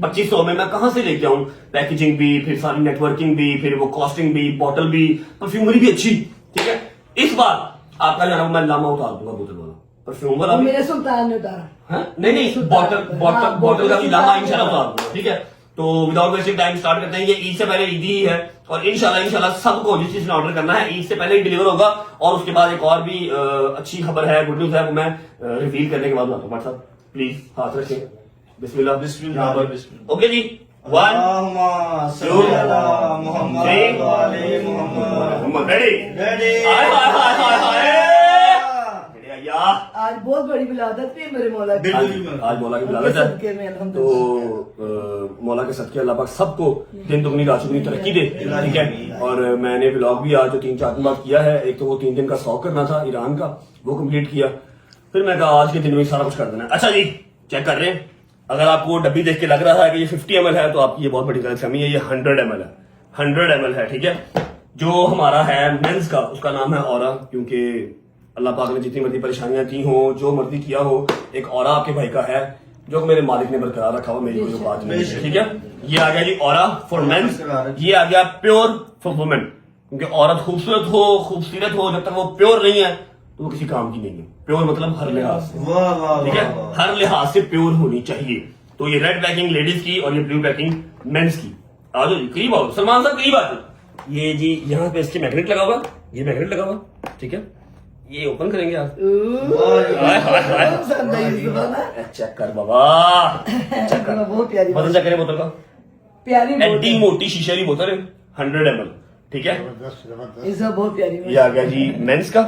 2500 में मैं कहां से लेके आऊं पैकेजिंग भी फिर सारी नेटवर्किंग भी फिर वो कॉस्टिंग भी बॉटल भी परफ्यूमरी भी अच्छी ठीक है इस बार आपका जाना मैं लामा उतार दूंगा बोतल वाला परफ्यूम वाला
मेरे सुल्तान ने उतारा
हाँ? नहीं बॉटल का भी लामा इंशाल्लाह उतार दूंगा ठीक है तो विदाउट वेस्टिंग टाइम स्टार्ट करते हैं ये ईद से पहले ईद ही है और इंशाल्लाह सबको जिस चीज में ऑर्डर करना है ईद से पहले ही डिलीवर होगा और उसके बाद एक और भी अच्छी खबर है गुड न्यूज है वो मैं रिवील करने के बाद बताता हूँ व्हाट्सएप प्लीज हाथ रखें बिस्मिल्लाह ओके जी 1 मोहम्मद रेडी
आज बहुत बड़ी विलादत है मेरे मौला की
आज मौला की विलादत
सदके
है
में
तो
अल्हम्दुलिल्लाह
मौला के सदके अल्लाह पाक सबको दिन दुगनी रात चौगुनी तरक्की दे ठीक है और मैंने व्लॉग भी आज जो 3-4 दिन बाद किया है एक तो वो 3 दिन का शौक करना था ईरान का वो कंप्लीट किया फिर मैं कहा आज के दिन में सारा कुछ कर देना अच्छा जी चेक कर रहे हैं अगर आपको डब्बी देख के लग रहा है कि ये 50 ml है तो आपकी ये बहुत बड़ी गलतफहमी है ये 100 ml है 100 ml है ठीक है जो हमारा है मेंस का उसका नाम है औरा क्योंकि अल्लाह पाक ने जितनी मर्जी परेशानियां की हो जो मर्जी किया हो एक औरा आपके भाई का है
जो मेरे मालिक ने बरकरार रखा हुआ, मेरी कोई बात नहीं है, ठीक है। ये आ गया जी ऑरा फॉर मेंस, ये आ गया प्योर फॉर वुमेन, क्योंकि औरत खूबसूरत हो जब तक वो प्योर नहीं है तो वो किसी काम की नहीं है। प्योर मतलब हर लिहाज से,
वाह वाह
ठीक है, हर लिहाज से प्योर होनी चाहिए। तो ये रेड पैकिंग लेडीज की और ये ब्लू पैकिंग मेंस की। आ जाओ जी, करीब आओ सलमान साहब, करीब आ जाओ। ये जी यहाँ पे इसके मैग्नेट लगा हुआ, ये मैग्नेट लगा हुआ, ठीक है। ये ओपन करेंगे आप,
पसंद आई सुबह ना।
चेक कर बाबा, चेक कर,
बहुत प्यारी
बोतल चेक करें बोतल का,
प्यारी
एड्डी मोटी शीशे की बोतल है, 100 ml, ठीक है।
ये सब बहुत प्यारी
ये आ गया जी मेंस का,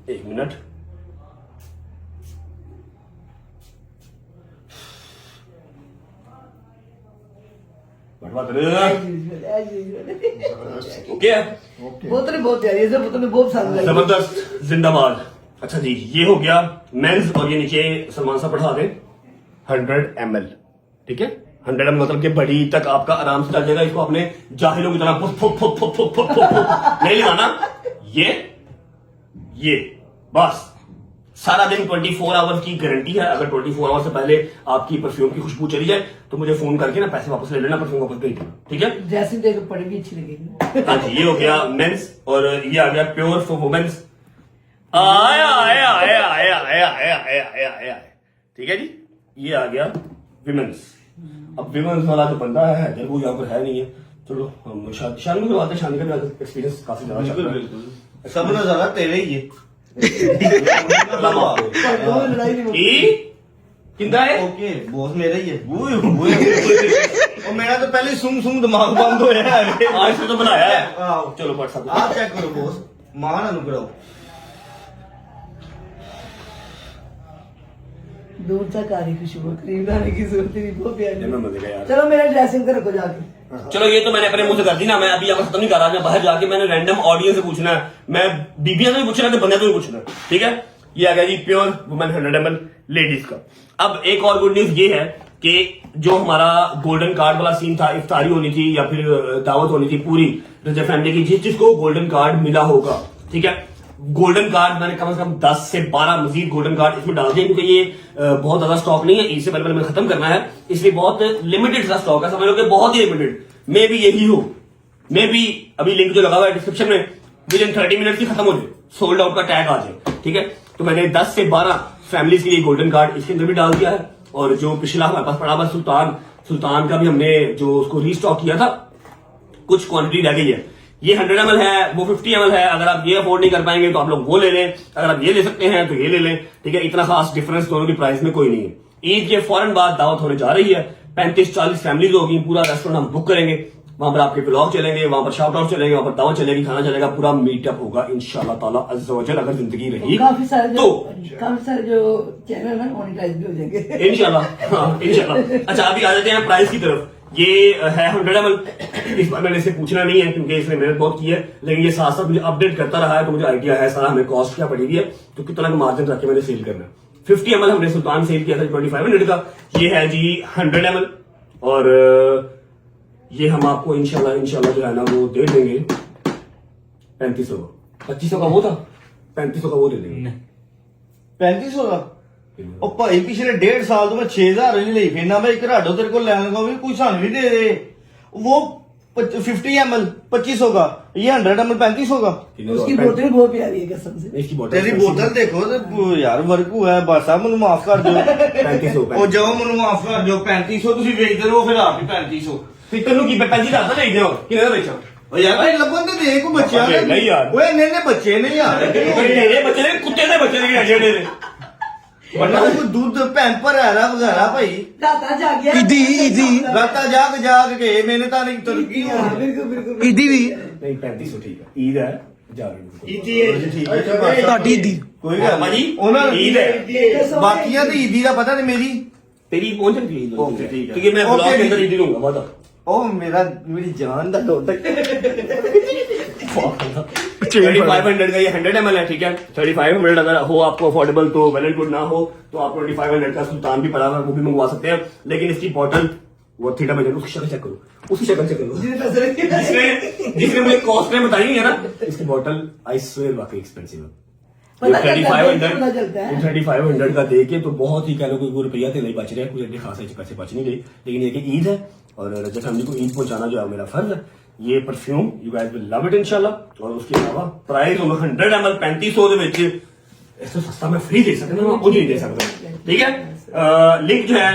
एक मिनट, ओके है,
बोतलें बहुत प्यारी है, बोतलें बहुत पसंद आई।
जबरदस्त, जिंदाबाद। अच्छा जी, ये हो गया मेंस, और ये नीचे सलमान साहब बढ़ा दें 100 ml, ठीक है। 100 ml मतलब कि बड़ी तक आपका आराम से चल जाएगा। इसको अपने जाहिलों की तरह फुक फुक फुक फुक फुक फुक फुक नहीं लगाना, ये बस सारा दिन 24 आवर्स की गारंटी है। अगर 24 आवर्स से पहले आपकी परफ्यूम की खुशबू चली जाए तो मुझे फोन करके ना पैसे वापस ले लेना, परफ्यूम वापस भेज देना, ठीक है।
जैसे देख पड़ी भी अच्छी लगेगी।
हाँ जी, ये हो गया मेंस, और ये आ गया प्योर फॉर वुमेन्स। आया आया आया आया आया आया आया आया आया, ठीक है जी। ये आ गया विमेंस। अब विमेंस वाला जो बंदा है जब वो यहाँ पर है नहीं है, चलो हम शादी करवाते हैं। शादी का एक्सपीरियंस काफी ज्यादा चल रहा है।
सब ना ज्यादा तेरे ही है।
लड़ाई नहीं
किंदा है
ओके बॉस मेरा ही है। और मेरा तो पहले सुम सुम दिमाग बंद हो रहा है।
आज से तो बनाया है।
आओ
चलो पढ़ सकते
आप चेक करो बॉस, मान अनुग्रह।
दूर तक आ रही खुशबू, करीब आने की जरूरत नहीं, बहुत प्यारी।
मैं मजे का यार।
चलो मेरा ड्रेसिंग कर रखो जाके।
चलो ये तो मैंने अपने मुंह से कर दी ना, मैं अभी आपको खत्म नहीं कर रहा। मैं बाहर जाके मैंने रैंडम ऑडियंस से पूछना है, मैं बीबिया से भी पूछना है तो बंदे से भी पूछना है, ठीक है। ये आ गया जी प्योर वुमेन 100 ml लेडीज का। अब एक और गुड न्यूज ये है कि जो हमारा गोल्डन कार्ड वाला सीन था, इफ्तारी होनी थी या फिर दावत होनी थी पूरी रजब फैमिली की, जिसको गोल्डन कार्ड मिला होगा, ठीक है। गोल्डन कार्ड मैंने कम से कम 10 से 12 मजीद गोल्डन कार्ड इसमें डाल दिए, क्योंकि ये बहुत ज्यादा स्टॉक नहीं है, इससे पहले मैंने खत्म करना है, इसलिए बहुत लिमिटेड सा स्टॉक है, समझ लो कि बहुत ही लिमिटेड। मे भी यही हो, मे भी अभी लिंक जो लगा हुआ है डिस्क्रिप्शन में, विद इन 30 मिनट ही खत्म हो जाए, सोल्ड आउट का टैग आ जाए, ठीक है। तो मैंने 10 से 12 फैमिलीज के लिए गोल्डन कार्ड इसके अंदर भी डाल दिया है। और जो पिछला हमारे पास पड़ा हुआ सुल्तान का भी हमने जो उसको रीस्टॉक किया था, कुछ क्वांटिटी रह गई है। ये 100 ml है, वो 50 ml है। अगर आप ये अफोर्ड नहीं कर पाएंगे तो आप लोग वो ले लें, अगर आप ये ले सकते हैं तो ये ले लें, ठीक है। इतना खास डिफरेंस दोनों की प्राइस में कोई नहीं है। ईद के फौरन बाद दावत होने जा रही है, 35-40 फैमिलीज होगी, पूरा रेस्टोरेंट हम बुक करेंगे, वहां पर आपके ब्लॉग चलेंगे, वहां पर शाउट आउट चलेंगे, वहां पर दावत चलेगी, खाना चलेगा, पूरा मीटअप होगा इंशाल्लाह ताला अज़्ज़ व जल, अगर जिंदगी रही
काफी सारे
तो
जो चैनल है मोनेटाइज भी हो जाएंगे
इंशाल्लाह। हाँ इंशाल्लाह। अच्छा अभी आ जाते हैं प्राइस की तरफ। ये है 100 ml। इस बार मैंने इसे पूछना नहीं है क्योंकि इसने मेहनत बहुत की है, लेकिन ये साथ साथ मुझे अपडेट करता रहा है तो मुझे आइडिया है सारा हमें कॉस्ट क्या पड़ेगी है, तो कितना का मार्जिन रख के मैंने सेल करना है। 50 ml हमने सुल्तान सेल किया था 2500 का, ये है जी 100 ml, और ये हम आपको इंशाल्लाह जो है ना वो दे देंगे 3500 का। 2500 का वो था, 3500 का वो दे देंगे।
3500 का ਉਹ ਭਾਈ ਪਿਛਲੇ 1.5 ਸਾਲ ਤੋਂ ਮੈਂ 6000 ਨਹੀਂ ਲਈ ਫਿਰਨਾ, ਮੈਂ ਇੱਕ ਰਾਡੋ ਤੇਰੇ ਕੋਲ ਲੈਣ ਲਗਾ ਵੀ ਕੋਈ ਸਾਨੂੰ ਵੀ दे दे। वो 50 ml 2500 का, ये 100 ml 3500 का।
उसकी बोतल बहुत प्यारी है कसम से।
इसकी बोतल
तेरी बोतल देखो तो यार वर्कू है, बस आ ਮੈਨੂੰ ਮਾਫ ਕਰ ਦਿਓ।
3500
ਉਹ ਜਾਓ ਮੈਨੂੰ ਮਾਫ ਕਰ ਦਿਓ। 3500 ਤੁਸੀਂ ਵੇਚਦੇ ਰਹੋ, ਫਿਰ ਆਪ ਹੀ 3500।
ਫਿਰ ਤੈਨੂੰ ਕੀ 35 ਦਾ ਤਾਂ ਵੇਚਦੇ ਹੋ, ਕਿੰਨੇ ਦਾ ਵੇਚਾਂ?
ਉਹ ਯਾਰ ਭਾਈ ਲੱਭਣ ਤੇ ਦੇ ਕੋ ਬੱਚਿਆਂ
ਦੇ ਨਹੀਂ ਯਾਰ।
ਓਏ ਨੇ ਬੱਚੇ ਨੇ ਯਾਰ।
ਇਹ ਬੱਚੇ ਨੇ ਕੁੱਤੇ ਦੇ ਬੱਚੇ ਨੇ ਜਿਹੜੇ ਨੇ
ਬੰਦਾ ਕੋਈ ਦੁੱਧ ਪੈਂਪਰ ਹੈ ਨਾ ਵਗੈਰਾ ਭਾਈ।
राता जाग गया
ਰਾਤਾਂ ਜਾਗ ਕੇ ਮੈਨੇ ਤਾਂ ਨਹੀਂ ਤੁਰਕੀ
हाँ, बिल्कुल बिल्कुल
ਨਹੀਂ 3500 ਠੀਕ ਹੈ, ਈਦ ਹੈ ਜਾ ਰਹੇ
ਈਦੀ ਠੀਕ ਹੈ ਤੁਹਾਡੀ ਈਦੀ ਕੋਈ ਗੱਲ
ਭਾਜੀ,
ਉਹਨਾਂ
ਈਦ ਹੈ।
ਬਾਕੀਆਂ ਦੀ ਈਦੀ ਦਾ ਪਤਾ ਨਹੀਂ ਮੇਰੀ।
तेरी पहुंच रही है
ओके, ठीक है।
क्योंकि मैं
ओके,
ब्लॉग के अंदर
ठीक।
ईदी लूंगा बता।
ਉਹ ਮੇਰੀ ਜਾਨ ਦਾ ਲੋਟਕ।
3500 का ये 100 ml है, ठीक है। 3500 अगर हो आपको अफोर्डेबल तो वेल एंड गुड, ना हो तो आप 2500 का सुल्तान भी पड़ा हुआ है वो भी मंगवा सकते हैं। लेकिन इसकी बॉटल वो थीटा में उसकी शक्ल चेक करो, उसकी शक्ल चेक करो
जितने पैसे रखे
जिसने मुझे कॉस्ट में बताई है ना, इसकी बॉटल आई स्वेयर वाकई एक्सपेंसिव है।
पता चलता है, पता
3500
चलता है।
3500 का दे के तो बहुत ही कह लो कोई रुपया तो नहीं बच रहा है, कुछ एडे खास पैसे बच नहीं गए, लेकिन ये कि ईद है और रजत फैमिली को ईद पहुंचाना जो है मेरा फर्ज है। ये perfume you guys will love it इंशाल्लाह। और उसके अलावा प्राइस 100 ml 3500 ਦੇ ਵਿੱਚ इससे सस्ता मैं फ्री दे सकता हूँ, मैं कुछ नहीं दे सकता, ठीक है। लिंक जो है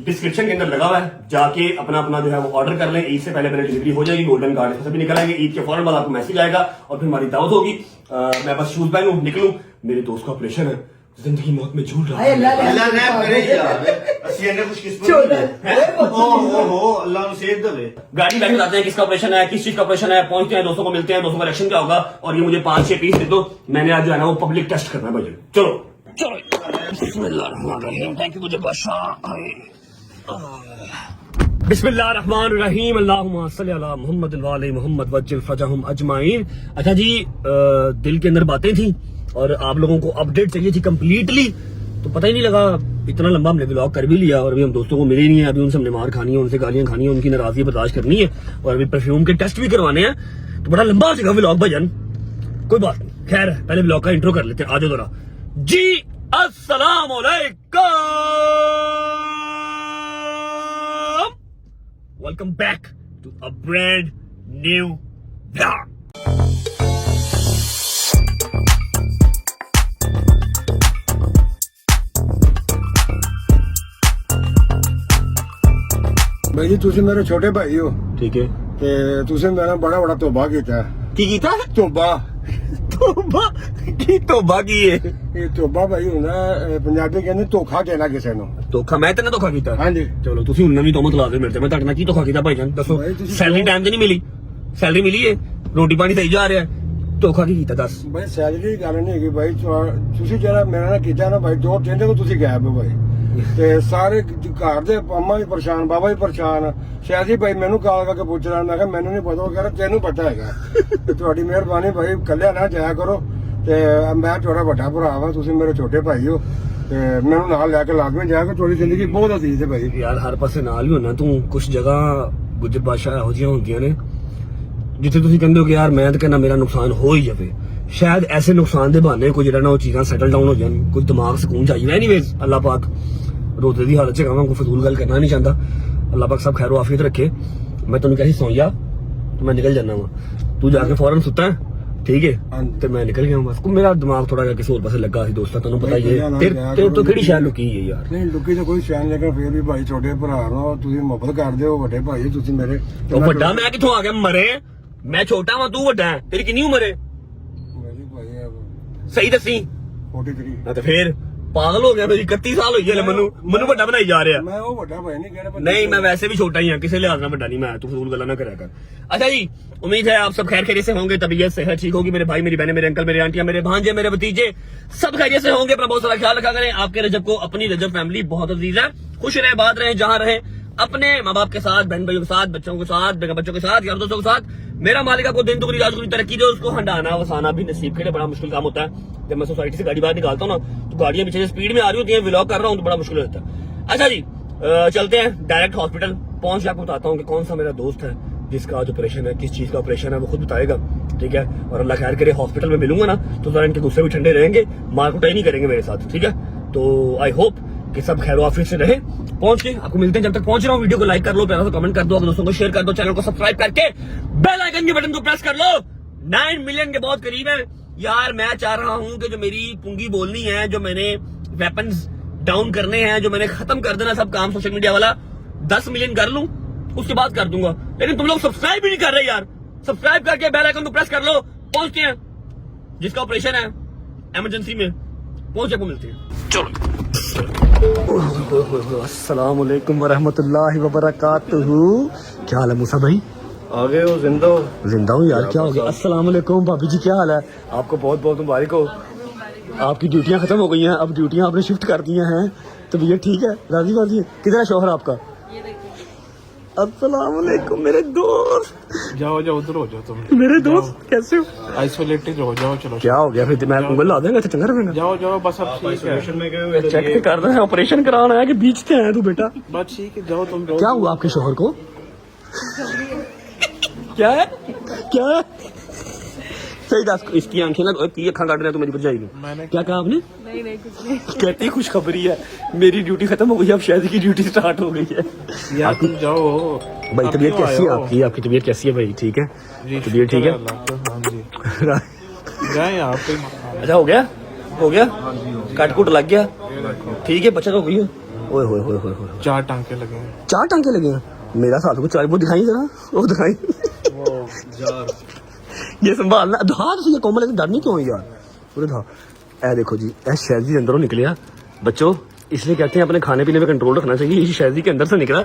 डिस्क्रिप्शन के अंदर लगा हुआ है, जाके अपना अपना जो है वो ऑर्डर कर लें। ईद से पहले पहले डिलीवरी हो जाएगी, गोल्डन कार्ड से भी निकल आएंगे, ईद के फौरन बाद आपको मैसेज आएगा और फिर हमारी दावत होगी। मैं बस शूज पहनूं निकलूं, मेरे दोस्त का ऑपरेशन है, जिंदगी मौत में झूल रहा
हाय
है।
अल्लाह ने करे यार ਅਸੀਂ ਇਹਨੇ ਕੁਝ किस्मत हो अल्लाह ਨੂੰ सेहत देवे।
गाड़ी बैठ बताते हैं किसका ऑपरेशन है, किस चीज का ऑपरेशन है, पहुंचते हैं, दोस्तों को मिलते हैं, दोस्तों का रिएक्शन क्या होगा। और ये मुझे 5-6 पीस दे दो, मैंने आज जो है ना वो पब्लिक टेस्ट करना है भाई। चलो थैंक यू मुझे बिस्मिल्लाहिर्रहमानिर्रहीम अल्लाहुम्मा सल्ली अला मुहम्मद व अला मुहम्मद वज्जिल फजहुम अजमाइन। अच्छा जी, दिल के अंदर बातें थी और आप लोगों को अपडेट चाहिए थी कंप्लीटली, तो पता ही नहीं लगा इतना लंबा हमने व्लॉग कर भी लिया और अभी हम दोस्तों को मिले ही नहीं है। अभी उनसे हमने मार खानी है, उनसे गालियां खानी है, उनकी नाराजगी बर्दाश्त करनी है और अभी परफ्यूम के टेस्ट भी करवाने हैं, तो बड़ा लंबा हो जाएगा व्लॉग भजन। कोई बात नहीं, खैर पहले व्लॉग का इंट्रो कर लेते हैं। आजो जरा जी, अस्सलाम वालेकुम, welcome back to a brand new vlog.
भाई जी ਤੁਸੀਂ ਮੇਰੇ ਛੋਟੇ ਭਾਈ ਹੋ
ठीक है,
ਤੇ ਤੁਸੀਂ ਮੇਰਾ ਬੜਾ ਬੜਾ ਤੋਬਾ ਕੀਤਾ
की कीता है?
ਤੋਬਾ
तौबा की तौबा की है?
ਇਹ ਤੋਬਾ ਭਾਈ ਹੁੰਦਾ ਪੰਜਾਬੀ ਕਹਿੰਦੇ ਧੋਖਾ ਦੇਣਾ ਕਿਸੇ ਨੂੰ
ਧੋਖਾ ਮੈਂ ਤੈਨੂੰ ਧੋਖਾ ਕੀਤਾ?
ਹਾਂਜੀ
ਚਲੋ ਤੁਸੀਂ ਹੁਣ ਨਵੀਂ ਤੋਮਤ ਲਾ ਦੇ ਮੇਰੇ ਤੇ, ਮੈਂ ਤੁਹਾਡੇ ਨਾਲ ਕੀ ਧੋਖਾ ਕੀਤਾ ਭਾਈਜਾਨ ਦੱਸੋ।
ਭਾਈ ਤੁਸੀਂ
ਸੈਲਰੀ ਟਾਈਮ ਤੇ ਨਹੀਂ ਮਿਲੀ, ਸੈਲਰੀ ਮਿਲੀ ਏ, ਰੋਟੀ ਪਾਣੀ ਸਹੀ ਜਾ ਰਿਹਾ, ਧੋਖਾ ਕੀ ਕੀਤਾ ਦੱਸ।
ਭਾਈ ਸੈਲਰੀ ਦੀ ਗੱਲ ਨਹੀਂ ਹੈਗੀ ਭਾਈ ਤੁਸੀਂ ਜਿਹੜਾ ਮੇਰੇ ਨਾਲ ਕੀਤਾ ਨਾ ਭਾਈ 2-3 ਦਿਨ ਤੋਂ ਤੁਸੀਂ ਗਾਇਬ ਹੋ ਭਾਈ ਤੇ ਸਾਰੇ ਘਰ ਦੇ ਪੰਮਾ ਵੀ ਪਰੇਸ਼ਾਨ, ਬਾਬਾ ਵੀ ਪਰੇਸ਼ਾਨ, ਸ਼ਾਇਦ ਹੀ ਭਾਈ ਮੈਨੂੰ ਕਾਲ ਕਰਕੇ ਪੁੱਛ ਰਿਹਾ, ਮੈਂ ਕਿਹਾ ਮੈਨੂੰ ਨਹੀਂ ਪਤਾ, ਉਹ ਕਹਿੰਦਾ ਤੈਨੂੰ ਪਤਾ ਹੈਗਾ। ਤੇ ਤੁਹਾਡੀ ਮਿਹਰਬਾਨੀ ਭਾਈ, ਕੱਲਿਆ ਨਾ ਜਾਇਆ ਕਰੋ ਤੇ ਮੈਂ ਤੁਹਾਡਾ ਵੱਡਾ ਭਰਾ ਵਾਂ, ਤੁਸੀਂ ਮੇਰੇ ਛੋਟੇ ਭਾਈ ਹੋ ਤੇ ਮੈਨੂੰ ਨਾਲ ਲੈ ਕੇ ਲਾਜ਼ਮੀ ਜਾਇਆ ਕਰੋ, ਤੁਹਾਡੀ ਜ਼ਿੰਦਗੀ ਬਹੁਤ ਅਜ਼ੀਜ਼ ਹੈ ਭਾਈ।
ਯਾਰ ਹਰ ਪਾਸੇ ਨਾਲ ਹੀ ਹੋਣਾ ਤੂੰ, ਕੁਝ ਜਗ੍ਹਾ ਗੁੱਜਰ ਬਾਦਸ਼ਾਹ ਇਹੋ ਜਿਹੀਆਂ ਹੁੰਦੀਆਂ ਨੇ ਜਿੱਥੇ ਤੁਸੀਂ ਕਹਿੰਦੇ ਹੋ ਕਿ ਯਾਰ ਮੈਂ ਤਾਂ ਕਹਿੰਦਾ ਮੇਰਾ ਨੁਕਸਾਨ ਹੋ ਹੀ ਜਾਵੇ, ਸ਼ਾਇਦ ਐਸੇ ਨੁਕਸਾਨ ਦੇ ਬਹਾਨੇ ਕੋਈ ਜਿਹੜਾ ਨਾ ਉਹ ਚੀਜ਼ਾਂ ਸੈਟਲ ਡਾਊਨ ਹੋ ਜਾਣ, ਕੋਈ ਦਿਮਾਗ ਸਕੂਨ ਚਾਹੀਦਾ। ਐਨੀਵੇਜ਼ ਅੱਲਾਹ ਪਾਕ ਰੋਜ਼ੇ ਦੀ ਹਾਲਤ 'ਚ ਕਹਾਂ ਕੋਈ ਫਜ਼ੂਲ ਗੱਲ ਕਰਨਾ ਨਹੀਂ ਚਾਹੁੰਦਾ, ਅੱਲਾਹ ਪਾਕ ਸਭ ਖੈਰ ਆਫੀਅਤ ਰੱਖੇ। ਮੈਂ ਤੈਨੂੰ ਕਿਹਾ ਸੀ ਸੌਂ ਜਾ, ਮੈਂ ਨਿਕਲ ਜਾਣਾ ਵਾ, ਤੂੰ ਜਾ ਕੇ ਫੌਰਨ ਸੁੱਤਾ ਠੀਕ ਹੈ ਤੇ ਮੈਂ ਨਿਕਲ ਗਿਆ ਬਸ। ਮੇਰਾ ਦਿਮਾਗ ਥੋੜਾ ਜਿਹਾ ਕਿਸੇ ਹੋਰ ਪਾਸੇ ਲੱਗਾ ਸੀ ਦੋਸਤਾਂ, ਤੁਹਾਨੂੰ ਪਤਾ ਹੀ ਹੈ ਤੇਰੇ ਤੋਂ ਕਿਹੜੀ ਸ਼ਾਇਦ ਲੁਕੀ ਹੈ ਯਾਰ।
ਨਹੀਂ ਲੁਕੀ ਤਾਂ ਕੋਈ ਸ਼ਾਇਦ, ਲੇਕਿਨ ਫਿਰ ਵੀ ਭਾਈ ਛੋਟੇ ਭਰਾ ਨੂੰ ਤੁਸੀਂ ਮੁਹੱਬਤ ਕਰਦੇ ਹੋ, ਵੱਡੇ ਭਾਈ ਤੁਸੀਂ ਮੇਰੇ।
ਉਹ ਵੱਡਾ ਮੈਂ ਕਿੱਥੋਂ ਆ ਗਿਆ ਮਰੇ, ਮੈਂ ਛੋਟਾ ਵਾਂ ਤੂੰ ਵੱਡਾ ਹੈ, ਤੇਰੀ ਕਿੰਨੀ ਉਮਰ ਹੈ
ਭਾਈ
ਸਹੀ ਦੱਸੀ।
43
ਤੇ ਫੇਰ ਪਾਗਲ ਹੋ ਗਿਆ, ਮੇਰੀ 31 ਸਾਲ ਹੋਈ ਹੈ, ਮੈਨੂੰ ਵੱਡਾ ਬਣਾਈ ਜਾ ਰਿਹਾ।
ਮੈਂ ਉਹ ਵੱਡਾ ਭਾਈ ਨਹੀਂ ਕਹਿ ਰਿਹਾ,
नहीं मैं वैसे भी छोटा ही हूँ, किसी लिहाज में बड़ा नहीं, मैं तू फजूल गला ना करा कर। अच्छा जी, उम्मीद है आप सब खैर खैरियत से होंगे, तबीयत सेहत ठीक होगी, मेरे भाई मेरी बहनें मेरे अंकल मेरे आंटियां मेरे भांजे मेरे भतीजे सब खैरियत से होंगे। अपना बहुत सारा ख्याल रखा करें। आपके रजब को अपनी रजब फैमिली बहुत अजीज है, खुश रहे बात रहे जहां रहे, अपने माँ बाप के साथ, बहन भाइयों के साथ, बच्चों के साथ, बच्चों के साथ, यार दोस्तों के साथ। मेरा मालिक को दिन दुगनी रात दुगनी तरक्की दे, उसको हंडाना वसाना भी नसीब के लिए बड़ा मुश्किल काम होता है। जब मैं सोसाइटी से गाड़ी बाहर निकालता हूँ ना तो गाड़ियां पीछे से स्पीड में आ रही होती हैं, व्लॉग कर रहा हूँ तो बड़ा मुश्किल होता है। अच्छा जी, चलते हैं डायरेक्ट हॉस्पिटल, पहुंच के आपको बताता हूँ कि कौन सा मेरा दोस्त है जिसका आज ऑपरेशन है, किस चीज का ऑपरेशन है वो खुद बताएगा, ठीक है। और अल्लाह खैर करे हॉस्पिटल में मिलूंगा ना तो जरा इनके गुस्से भी ठंडे रहेंगे, मार कुटाई नहीं करेंगे मेरे साथ, ठीक है। तो आई होप कि सब खैर ऑफिस से रहे। पहुंच के आपको मिलते हैं, जब तक पहुंच रहा हूँ वीडियो को लाइक कर लो, प्यारा सा कमेंट कर दो, दोस्तों को शेयर कर दो, चैनल को सब्सक्राइब करके बेल आइकन के बटन को प्रेस कर लो। 9 मिलियन के बहुत करीब है यार। मैं चाह रहा हूं कि जो मेरी पुंगी बोलनी है, जो मैंने वेपन्स डाउन करने हैं, जो मैंने खत्म कर देना सब काम सोशल मीडिया वाला, 10 मिलियन कर लूं उसके बाद कर दूंगा। लेकिन तुम लोग सब्सक्राइब भी नहीं कर रहे यार। सब्सक्राइब करके बेल आइकन को प्रेस कर लो। पहुंचते हैं, जिसका ऑपरेशन है इमरजेंसी में, पहुंच जाकर मिलते हैं। चलो, अस्सलाम वालेकुम वरहमतुल्लाहि वबरकातुहू। क्या हाल है मूसा भाई?
आ गए हो जिंदा हो?
जिंदा हूँ यार, क्या हो गया? अस्सलाम वालेकुम भाभी जी, क्या हाल है? आपको बहुत बहुत मुबारक हो, आपकी ड्यूटियां खत्म हो गई हैं, अब ड्यूटियां आपने शिफ्ट कर दी हैं, तो भैया ठीक है, राजी बाजी है। किधर है शौहर आपका? अस्सलाम वालेकुम मेरे दोस्त।
जाओ जाओ उधर हो जाओ तुम।
मेरे दोस्त कैसे हो?
आइसोलेटेड हो जाओ, चलो
क्या हो गया फिर? मैं गूगल ला देंगे, चंगा रहेगा।
जाओ जाओ बस अब ठीक है।
चेक कर रहे हैं, ऑपरेशन कराना है कि बीच से आया तू बेटा?
बस ठीक है, जाओ तुम।
क्या हुआ आपके शौहर को? क्या है? क्या है?
सही दस इसकी आंखें ना की अखा काट रहे तो मेरी भरजाई को
मैंने
क्या कहा आपने
नहीं नहीं कुछ नहीं
कहती खुशखबरी है मेरी ड्यूटी खत्म हो गई अब शायद की ड्यूटी स्टार्ट हो गई है
यार तुम जाओ
भाई
अब
तबीयत
क्यों
कैसी है
आए हो?
आपकी तबीयत कैसी है भाई ठीक है
जी,
तबीयत ठीक है
शुक्र है अल्लाह का, हाँ जी जाए आप कोई मकान।
अच्छा हो गया कट कुट लग गया ठीक है बच्चा तो हो गई है ओए होए होए होए होए
4 टांके लगे हैं
4 टांके लगे हैं मेरा साथ को 4 वो दिखाई जरा वो दिखाई ये संभालना हाथ से ये कोमल है डर नहीं क्यों है यार पूरे था ए देखो जी ए शहजी अंदरों निकलिया बच्चों इसलिए कहते हैं अपने खाने पीने पे कंट्रोल रखना चाहिए ये शहजी के अंदर से निकला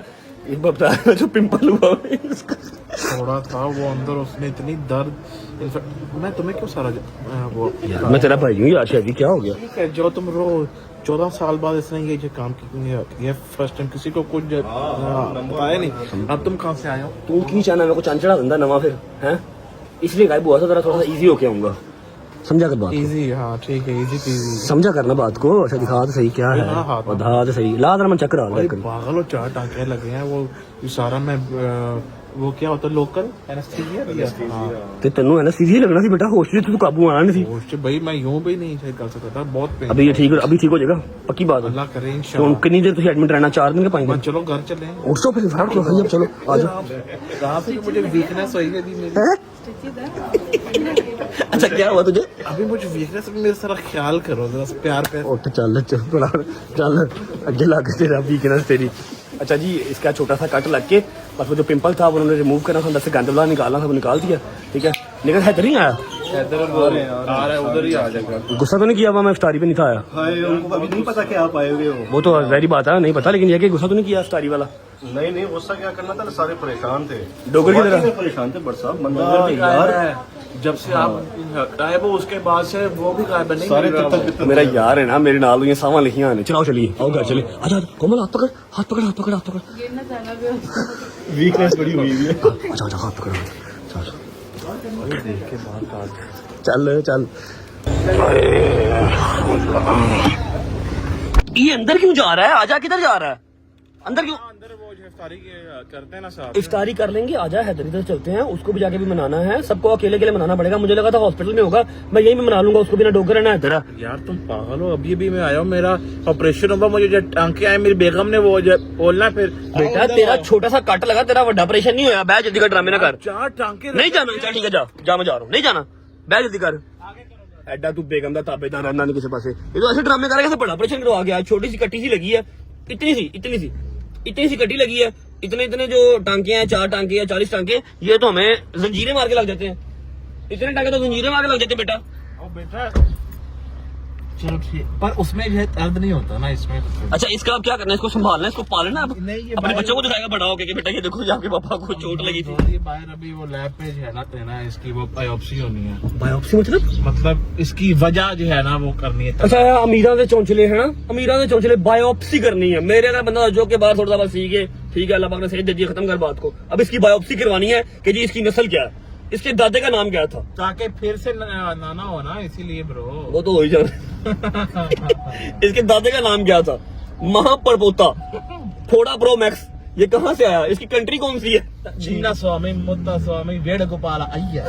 एक बार बताया जो पिंपल हुआ इसका
थोड़ा था वो अंदर उसने इतनी दर्द इनफैक्ट मैं तुम्हें क्यों सारा वो
यार मैं तेरा भाई हूँ यार शहजी क्या हो गया
ठीक है जो तुम रो 14 साल बाद इसने ये काम ये फर्स्ट टाइम किसी को कुछ बताया नहीं अब तुम कहाँ से आए हो
तू की चाहना मेरे को चांद चढ़ा दिंदा नवा फिर हैं इसलिए गायब हुआ था जरा थोड़ा सा इजी होके आऊंगा समझा कर बात को?
इजी हाँ ठीक है इजी पीजी
समझा करना बात को अच्छा दिखा तो सही क्या है
हाँ, हाँ।
बता तो सही ला जरा मैं चक्कर आ
भाई पागल हो 4 टांके लगे हैं वो सारा मैं वो क्या होता है लोकल एनेस्थीसिया हाँ
ते तेनू है ना सीधी लगना सी बेटा होश से तू काबू आना नहीं सी
होश भाई मैं यूं भी नहीं सही कर सकता था बहुत पेन
अभी ये ठीक अभी ठीक हो जाएगा पक्की बात है
अल्लाह करे
तो
इंशाल्लाह
कितनी देर तुझे एडमिट रहना 4 दिन के 5 दिन
चलो घर चले
उठो फिर फाड़ क्यों खाइए अब चलो आ जाओ
कहाँ पे मुझे वीकनेस हुई है अभी मेरी
हैं? अच्छा क्या हुआ तुझे
अभी मुझे वीकनेस मेरे सारा ख्याल करो जरा सा प्यार पे
उठ चल चल थोड़ा चल आगे लग तेरा वीकनेस तेरी अच्छा जी इसका छोटा सा कट लग के बस वो जो पिंपल था वो उन्होंने रिमूव करना था अंदर से गंदला निकालना था वो निकाल दिया ठीक है लेकिन हैदर नहीं आया
इधर आ रहा है उधर ही आ जाएगा
गुस्सा तो नहीं किया हुआ मैं इफ्तारी पे नहीं था आया
उनको अभी नहीं पता कि आप आए हुए हो
वो तो वैरी बात है नहीं पता लेकिन ये कि गुस्सा तो नहीं किया इफ्तारी वाला
नहीं गुस्सा क्या करना था सारे परेशान थे
डोगर की तरह
परेशान थे बट साहब बंदा यार
जब से आप गायब हो उसके बाद से वो भी गायब नहीं
सारे
मिल रहा वो।
मेरा यार है ना मेरे नाल ये सावा लिखियां ने चलाओ चलिए आओ घर चलिए अच्छा कोमल हाथ पकड़ हाथ पकड़ हाथ पकड़ हाथ पकड़
गिरना जाना भी होता
वीकनेस बड़ी हुई है
अच्छा अच्छा हाथ पकड़ चल चल ये अंदर क्यों जा रहा है आजा किधर जा रहा है अंदर क्यों
अंदर वो जो इफ्तारी करते हैं ना साहब
इफ्तारी कर लेंगे आजा हैदर इधर चलते हैं उसको भी जाके भी मनाना है सबको अकेले अकेले मनाना पड़ेगा मुझे लगा था हॉस्पिटल में होगा मैं यहीं पे मना लूंगा उसको बिना डोगर रहना हैदर
यार तुम पागल हो अभी भी मैं आया हूँ मेरा ऑपरेशन होगा मुझे जो टांके आए मेरी बेगम ने वो जो बोलना फिर
बेटा तेरा छोटा सा कट लगा तेरा बड़ा ऑपरेशन नहीं होया बैठ जल्दी कर ड्रामे ना कर
4 टांके
नहीं जाना चल ठीक है जा मैं जा रहा हूँ नहीं जाना बैठ जल्दी कर एडा तू बेगम दा ताबेदार रहना नहीं किसी पासे ये तो ऐसे ड्रामे करेगा बड़ा ऑपरेशन करवा गया छोटी सी कट्टी सी लगी है इतनी सी कट्टी लगी है इतने जो टांके हैं 4 टांके या 40 टांके ये तो हमें जंजीरें मार के लग जाते हैं इतने टांके तो जंजीरें मार के लग जाते हैं बेटा
बेटा चलो ठीक पर उसमें जो है दर्द नहीं होता ना इसमें
अच्छा इसका अब क्या करना है इसको संभालना है इसको पालना अब
नहीं, ये
अपने
बाहर-
बच्चों को दिखाएगा बड़ा होके कि बेटा ये देखो आपके पापा को चोट लगी थी
ये बाहर अभी वो लैब पे जो है ना देना है इसकी वो बायोप्सी होनी है
बायोप्सी
मतलब इसकी वजह जो है ना वो करनी है
अच्छा अमीरा के चौंचले है ना अमीरा के चौंचले बायोप्सी करनी है मेरे अगर बंदा जो के बाहर थोड़ा सा सीखे ठीक है अल्लाह पाक ने सही दे दिया खत्म कर बात को अब इसकी बायोप्सी करवानी है कि जी इसकी नस्ल क्या है इसके दादे का नाम क्या था
ताकि फिर से नाना हो ना इसीलिए ब्रो
वो तो हो ही जाना इसके दादे का नाम क्या था महापरपोता फोड़ा प्रो मैक्स ये कहाँ से आया इसकी कंट्री कौन सी है
चिन्ना स्वामी मुद्दा स्वामी वेणुगोपाल अय्यर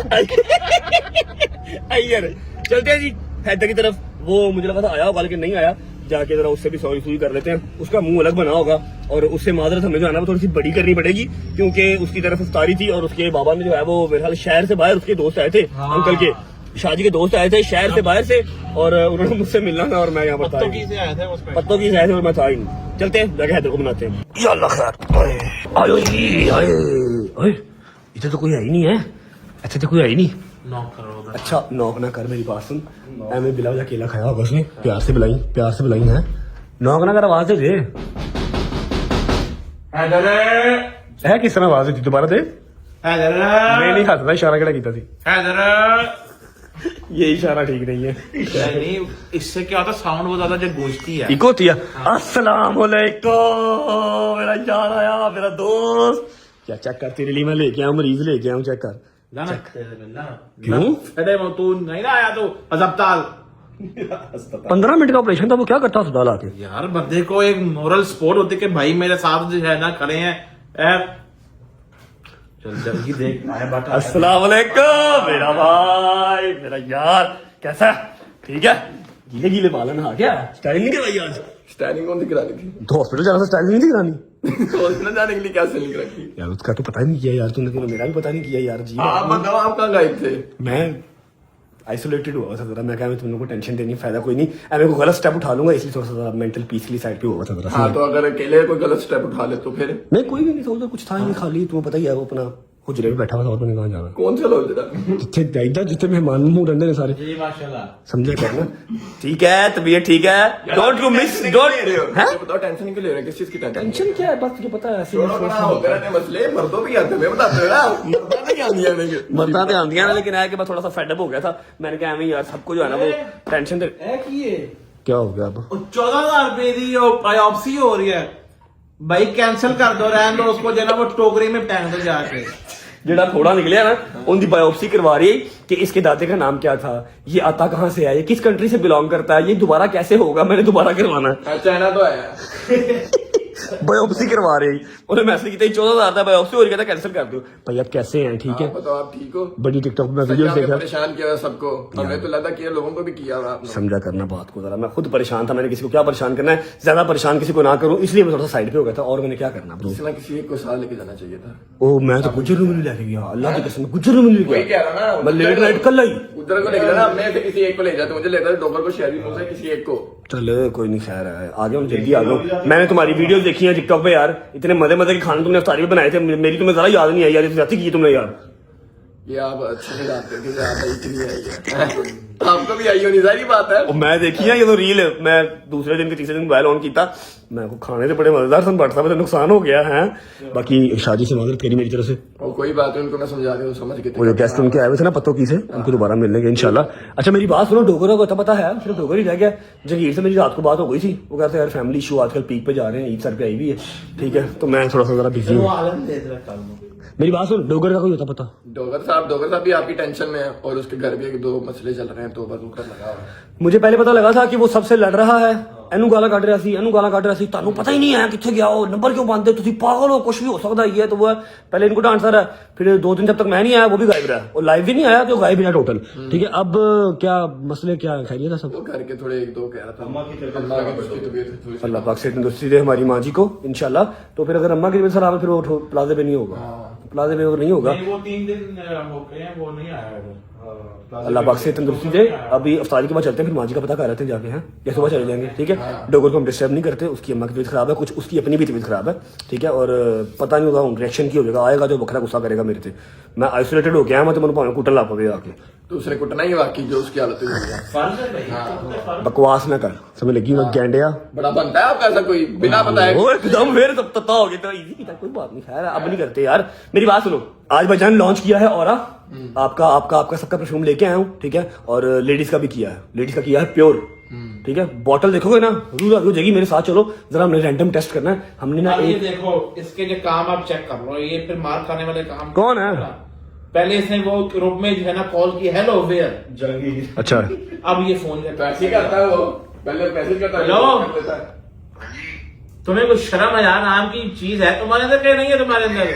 अय्यर चलते हैं जी हैदर की तरफ वो मुझे लगा था आया होगा लेकिन नहीं आया जाके जरा उससे भी सॉरी सुई कर लेते हैं उसका मुंह अलग बना होगा और उससे माजरत हमें जो है ना वो थोड़ी सी बड़ी करनी पड़ेगी क्योंकि उसकी तरफ इफ्तारी थी और उसके बाबा ने जो है वो मेरे ख्याल शहर से बाहर उसके दोस्त आए थे अंकल के शादी के दोस्त आए थे शहर से बाहर से और उन्होंने मुझसे मिलना था और मैं यहाँ पर था
पत्तों की से आया था उसमें
पत्तों की शायद और मैं था ही नहीं चलते हैं जाके हैदर को बनाते हैं या अल्लाह खैर आयो जी आए इधर तो कोई है ही नहीं है अच्छा तो कोई है ही नहीं
नॉक करो उधर
अच्छा नॉक ना कर मेरी बात सुन मैं बिला वजह अकेला खाया होगा उसने प्यार से बुलाई है नॉक ना कर आवाज दे है किस तरह आवाज दी दोबारा दे मैं नहीं खाता था इशारा केड़ा कीता थी ये इशारा ठीक नहीं है
नहीं इससे क्या होता साउंड बहुत ज्यादा जो गूंजती है
इको होती है अस्सलाम वालेकुम मेरा यार आया मेरा दोस्त क्या चेक कर तेरे लिए मैं लेके आया मरीज लेके आया चेक कर क्यों
अरे वो तू नहीं ना आया तो अस्पताल
15 मिनट का ऑपरेशन था वो क्या करता अस्पताल आके
यार बंदे को एक मोरल सपोर्ट होती है कि भाई मेरे साथ जो है ना खड़े हैं
चल जल्दी देख आया बाटा। अस्सलाम वालेकुम मेरा भाई, मेरा यार, कैसा है? ठीक है? गीले गीले बालन आ गया, स्टाइल नहीं करवाई आज?
स्टाइलिंग कौन दिखा रही थी?
तो हॉस्पिटल जाना था, स्टाइल नहीं दिखानी
हॉस्पिटल जाने के लिए क्या सेलिंग रखी?
यार? उसका तो पता ही नहीं किया यार तूने, मेरा भी पता नहीं किया यार जी।
आप बताओ, आप कहाँ गायब थे?
मैं आइसोलेटेड हुआ था जरा, मैं कहा तुम लोगों को टेंशन देनी फायदा कोई नहीं, मैं को गलत स्टेप उठा लूंगा, इसलिए थोड़ा सा मेंटल पीस के लिए साइड पे हुआ था जरा।
हाँ, तो अगर अकेले कोई गलत स्टेप उठा ले तो फिर?
नहीं कोई भी नहीं था उधर, कुछ था ही नहीं, खाली तुम्हें पता ही है वो अपना हुजरे में बैठा हुआ था, और मैंने कहाँ जाना।
कौन सा लोग जरा?
जितने जाइदा जितने मेहमान मुंह रहते हैं सारे,
जी माशाल्लाह।
समझे करना। ठीक है, तबीयत ठीक है, डोंट यू मिस, डोंट
बताओ टेंशन क्यों ले रहे हैं? किस चीज की टेंशन?
टेंशन क्या है, बस तुझे पता है ऐसे
छोड़ो बड़ा होते रहते हैं मसले, मर्दों भी आते हैं, मैं बताते ना, मर्दा नहीं आंधी आने के।
मरना तो आंदियां ना, लेकिन है कि मैं थोड़ा सा फेडअप हो गया था, मैंने कहा एवं यार सबको जो है ना वो टेंशन दे। क्या हो गया अब?
14,000 रुपए की बायोप्सी हो रही है भाई, कैंसिल कर दो, रहने दो उसको, जो ना वो टोकरी में टांग दो जाके।
जेड़ा थोड़ा निकलिया ना उनकी बायोप्सी करवा रही है कि इसके दादे का नाम क्या था, ये आता कहाँ से है, ये किस कंट्री से बिलोंग करता है, ये दोबारा कैसे होगा, मैंने दोबारा करवाना है।
चाइना तो आया।
बायोप्सी करवा रही, उन्हें मैसेज किया 14,000 था बायोप्सी हो रही, कहता कैंसिल कर दो। भाई आप कैसे हैं? ठीक है,
बताओ आप ठीक हो?
बड़ी टिकटॉक में वीडियो देखा,
परेशान किया हुआ सबको, हमें तो लगा कि लोगों को भी किया हुआ आपने।
समझा करना बात को जरा, मैं खुद परेशान था, मैंने किसी को क्या परेशान करना है, ज्यादा परेशान किसी को ना करूं, इसलिए मैं थोड़ा सा साइड पे हो गया था, और मैंने क्या करना ब्रो।
किसी ना किसी एक को साथ लेके जाना चाहिए था।
ओ मैं तो गुजर रूम में लेके गया, अल्लाह की कसम गुजर रूम में
वही कह रहा ना,
मैं लेट नाइट कल आई।
उधर को लेके जाना, मैं किसी एक को ले जाता, मुझे लेता डॉक्टर को शहरी मुंह से किसी एक को।
चल कोई नहीं, खैर है, आ गया जल्दी आ गया। मैंने तुम्हारी वीडियो देखी है टिकटॉक पे यार, इतने मजे मजे के खाने तुमने अफ्तारी में बनाए थे, मेरी तुम्हें जरा याद नहीं आई यार, जाती की तुमने यार।
ये आप अच्छे से जानते हो कि याद आई कि नहीं आई है। आपको भी आई होनी, सारी बात है।
और मैं देखी है ये तो रील, मैं दूसरे दिन के तीसरे दिन मोबाइल ऑन किया, मैं को खाने से बड़े मजेदार सन बढ़ता मुझे नुकसान हो गया है। बाकी शादी से माजरत करी मेरी तरफ से,
और कोई बात नहीं, उनको मैं समझा रहा हूँ, समझ के।
वो जो गेस्ट उनके आए हुए थे ना पत्तों की से, उनको दोबारा मिल लेंगे इंशाल्लाह। अच्छा मेरी बात सुनो, डोगरा को पता है, सिर्फ डोगर ही रह गया। जगीर से मेरी रात को बात हो गई थी, वो कहते यार फैमिली इशू आजकल पीक पे जा रहे हैं, ईद सर पे आई हुई है, ठीक है, तो मैं थोड़ा सा जरा बिजी हूँ। मेरी बात सुन, डोगर का कोई होता पता?
डोगर साहब भी आपकी टेंशन में है, और उसके घर भी एक दो मसले चल रहे हैं, तो बस ऊपर लगा हुआ है।
मुझे पहले पता लगा था कि वो सबसे लड़ रहा है, एनू गाला काट रहा सी, एनू गाला काट रहा सी, तानू पता ही नहीं है कितने गया हो, नंबर क्यों पाते, तुम पागल हो, कुछ भी हो सकता है, ये तो वो है। पहले इनको डांट रहा है, फिर 2 दिन जब तक मैं नहीं आया वो भी गायब रहा, और लाइव भी नहीं आया तो गायब ही रहा टोटल। ठीक है, अब क्या मसले क्या खैरियत है सब?
वो घर के थोड़े एक दो कह रहा था, अम्मा की तबीयत।
अल्लाह पाक से तंदुरुस्ती दे हमारी माँ जी को इंशाल्लाह। तो फिर अगर अम्मा की तबीयत खराब है फिर वो प्लाजे पे नहीं होगा, प्लाजे पे नहीं होगा।
वो 3 दिन हो गए हैं, वो नहीं आया है।
अल्लाह पाक से तंदुरुस्ती दे। अभी अफ्तारी के बाद चलते हैं, फिर माँ जी का पता कर रहे थे जाके, हैं या सुबह चले जाएंगे। ठीक है, डोगर को हम डिस्टर्ब नहीं करते, उसकी अम्मा की तबीयत खराब है, कुछ उसकी अपनी भी तबीयत खराब है। ठीक है, और पता नहीं होगा रिएक्शन की हो जाएगा, आएगा जो बखरा गुस्सा करेगा मेरे से। मैं आइसोलेटेड हो गया, मैं तो मैंने भावे कुटन ला पवे आके,
दूसरे कुटना ही बाकी जो उसकी हालत हुई है।
बकवास ना कर, समझ लगी ना गैंडिया।
बड़ा बनता है आपका ऐसा कोई बिना बताए?
वो एकदम फिर तब तता हो गया, तो इजी था, कोई बात नहीं, खैर अब नहीं करते यार। मेरी बात सुनो, आज भाईजान लॉन्च किया है ऑरा, आपका सबका परफ्यूम लेके आया हूँ। ठीक है, और लेडीज का भी किया है, लेडीज का किया है प्योर। ठीक है, बॉटल देखोगे ना रूल हो जाएगी, मेरे साथ चलो जरा, हमने रैंडम टेस्ट करना है। हमने ना
ये
एक,
देखो इसके जो काम आप चेक कर लो, ये फिर मार खाने वाले काम।
कौन है?
पहले इसने वो ग्रुप में जो है ना कॉल की, हेलो वेयर,
अच्छा
अब ये फोन
पैसे करता है वो, पहले पैसे करता है।
हेलो, तुम्हें कुछ शर्म है यार, नाम की चीज है तुम्हारे अंदर, क्या नहीं है तुम्हारे अंदर?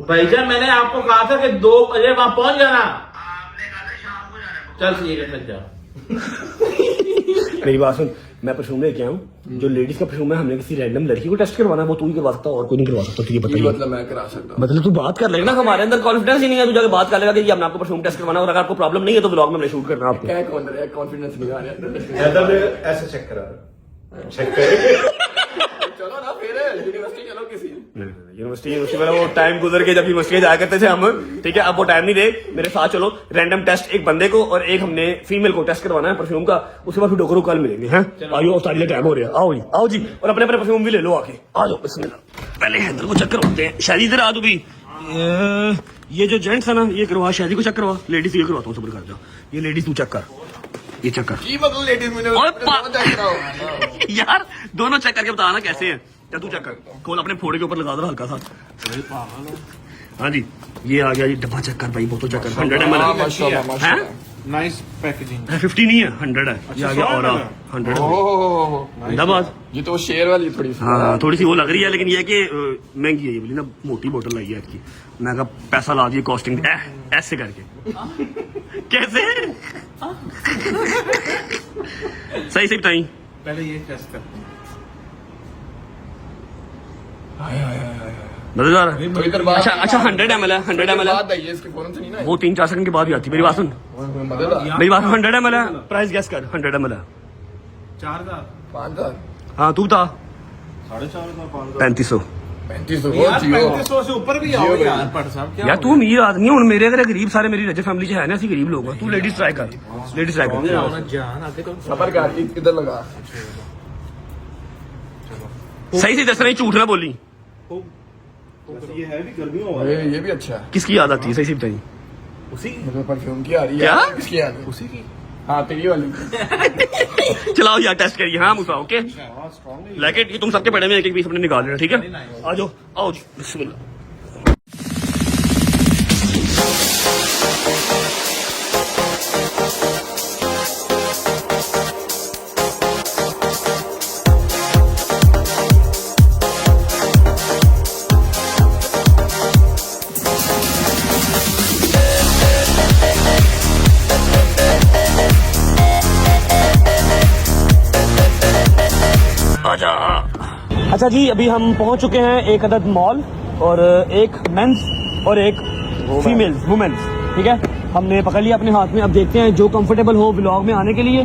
भाईजान मैंने आपको कहा था कि 2 बजे वहां पहुंच जाना। चल ठीक है, फिर जाओ।
मेरी बात सुन, मैं परफ्यूम लेके आया हूँ, जो लेडीज का परफ्यूम है, हमने किसी रैंडम लड़की को टेस्ट करवाना है, वो तू ही करवा सकता और कोई नहीं करवा सकता। तुझे बताइए,
मतलब मैं करा सकता हूँ?
मतलब तू बात कर लेगा ना, हमारे अंदर कॉन्फिडेंस ही नहीं है, तू जाके बात कर लेगा कि हमने आपको परफ्यूम टेस्ट करवाना, और अगर आपको प्रॉब्लम नहीं है तो ब्लॉग में हमने शूट करना आपको।
क्या कॉन्फिडेंस नहीं आ रहा
ऐसे चेक करा
चलो ना फिर यूनिवर्सिटी चलो किसी।
यूनिवर्सिटी वाला वो टाइम गुजर के, जब यूनिवर्सिटी जाया करते थे हम। ठीक है, अब वो टाइम नहीं रहे, मेरे साथ चलो, रैंडम टेस्ट एक बंदे को और एक हमने फीमेल को टेस्ट करवाना है परफ्यूम का, उसके बाद फिर डोकरो कल मिलेंगे। हैं आइयो, अफ्तारी का टाइम हो रहा है, आओ जी, और अपने अपने परफ्यूम भी ले लो आके, आ जाओ बिस्मिल्लाह। पहले हैदर को चेक करवाते हैं, शादी इधर आ दो भी। ये जो जेंट्स है ना, ये करवा, शादी को चेक करवा, लेडीज ये करवाता हूँ, सबर कर जाओ। ये लेडीज तू चेक कर, ये चेक कर
जी, मतलब लेडीज में
यार, दोनों चेक करके बताना कैसे है। क्या तू चेक कर, खोल अपने फोड़े के ऊपर लगा दो हल्का सा। हाँ जी, ये आ गया, ये डब्बा चेक कर भाई, बोतल चेक कर, 100 ml है।
नाइस पैकेजिंग
50 नहीं है 100 है ये आ गया और 100 जिंदाबाद।
ये तो शेयर वाली थोड़ी सी
हाँ थोड़ी सी वो लग रही है लेकिन ये है कि महंगी है ये बोली ना मोटी बोतल आई है इसकी। मैं कहा पैसा ला दिए कॉस्टिंग ऐसे करके कैसे सही से बताई
पहले ये टेस्ट करते हैं।
मजेदार
तो इधर बात
अच्छा 100 ml है 100 ml है
बात आई है इसके फौरन से नहीं ना
वो 3-4 सेकंड के बाद ही आती है। मेरी बात सुन
मजेदार
मेरी बात 100 ml है प्राइस गैस कर 100 ml है
4000
5000
हाँ तू बता
4,500
3500
3500
यार
जियो
3500 से ऊपर भी आओ यार पट साहब क्या
यार तू अमीर आदमी है मेरे अगर गरीब सारे मेरी रजत फैमिली है ना ऐसी गरीब लोग हैं। तू लेडीज ट्राई कर
जान आगे तो
सफर कर इधर लगा
सही से दस नहीं झूठ ना बोली।
ये है भी गर्मियों वाला
ये भी अच्छा है
किसकी याद आती है सही से बताइए।
मुझे परफ्यूम की आ रही है
क्या?
किसकी आ रही है
उसी की
हाँ तेरी वाली
चलाओ यार टेस्ट करिए। हाँ मुसा ओके लैकेट ये तुम सबके पड़े में एक एक पीस अपने निकाल लेना ठीक है। आ जाओ आओ जी बिस्मिल्लाह। अच्छा जी अभी हम पहुंच चुके हैं एक अदद मॉल और एक मेंस और एक फीमेल्स वुमेन्स ठीक है। हमने पकड़ लिया अपने हाथ में। अब देखते हैं जो कंफर्टेबल हो ब्लॉग में आने के लिए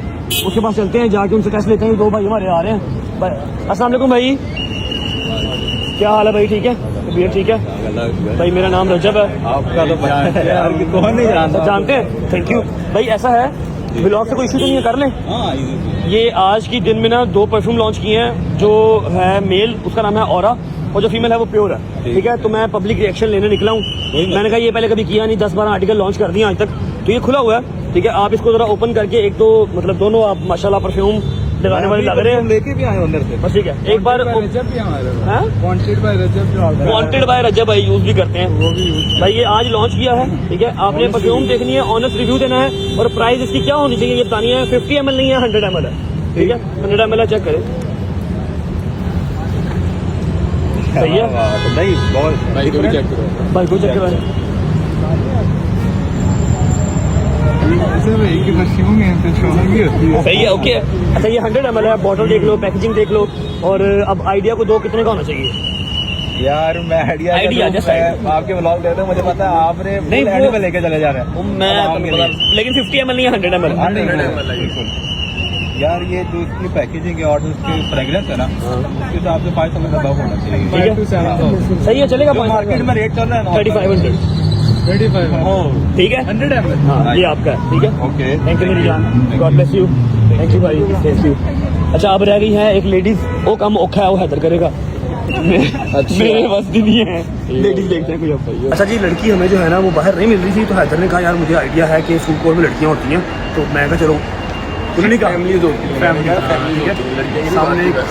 उसके पास चलते हैं जाके उनसे टेस्ट लेते हैं। दो भाई हमारे आ रहे हैं। अस्सलाम वालेकुम भाई क्या हाल है भाई ठीक है तबीयत ठीक है भाई। मेरा नाम रजब है। आपका तो कौन नहीं जानता जानते हैं थैंक यू भाई। ऐसा है ब्लॉग से कोई इशू तो नहीं है कर लें। ये आज की दिन में ना 2 परफ्यूम लॉन्च किए हैं। जो है मेल उसका नाम है ऑरा और जो फीमेल है वो प्योर है ठीक है। तो मैं पब्लिक रिएक्शन लेने निकला हूँ। मैंने कहा ये पहले कभी किया नहीं 10-12 आर्टिकल लॉन्च कर दिए आज तक। तो ये खुला हुआ है ठीक है। आप इसको जरा ओपन करके एक तो मतलब दोनों आप माशाल्लाह परफ्यूम लगाने वाले लग रहे हैं
लेके भी आए अंदर से
बस ठीक है। एक बार वांटेड बाय रजब भाई यूज भी करते हैं भाई। ये आज लॉन्च किया है ठीक है। आपने परफ्यूम देखनी है ऑनेस्ट रिव्यू देना है और प्राइस इसकी क्या होनी चाहिए ये बतानी है। 50 ml नहीं है 100 ml है ठीक है। 100 ml चेक करें सही है
नहीं बहुत
भाई को भी चेक करो
भाई को चेक करें सही है ओके। अच्छा ये 100 ml है बॉटल देख लो पैकेजिंग देख लो और अब आइडिया को दो कितने का होना चाहिए
यार मैं
आइडिया जैसा
आपके ब्लॉग देखते मुझे पता है आपने
नहीं,
एंड
वो-
पे लेके चले जा रहे हैं
मैं लेकिन 50 ml नहीं है 100 ml
यार ये जो इसकी पैकेजिंग है और उसकी फ्रेग्रेंस है ना उसके हिसाब से 500 का दाम होना चाहिए।
ठीक है सही है चलेगा
मार्केट में रेट चल रहा है ना
3500 ठीक है
100 ml
हाँ ये आपका है ठीक है।
ओके
थैंक यू मेरी जान God bless you thank you भाई थैंक यू। अच्छा अब रह गई है एक लेडीज वो काम औखा है वो हैदर करेगा मेरे बस भी नहीं है। लेडीज देखते हैं कोई अब। अच्छा जी लड़की हमें जो है ना वो बाहर नहीं मिल रही थी तो हैदर ने कहा यार मुझे आइडिया है कि फूड कोर्ट में लड़कियां होती हैं तो मैं कहा चलो उन्होंने कहा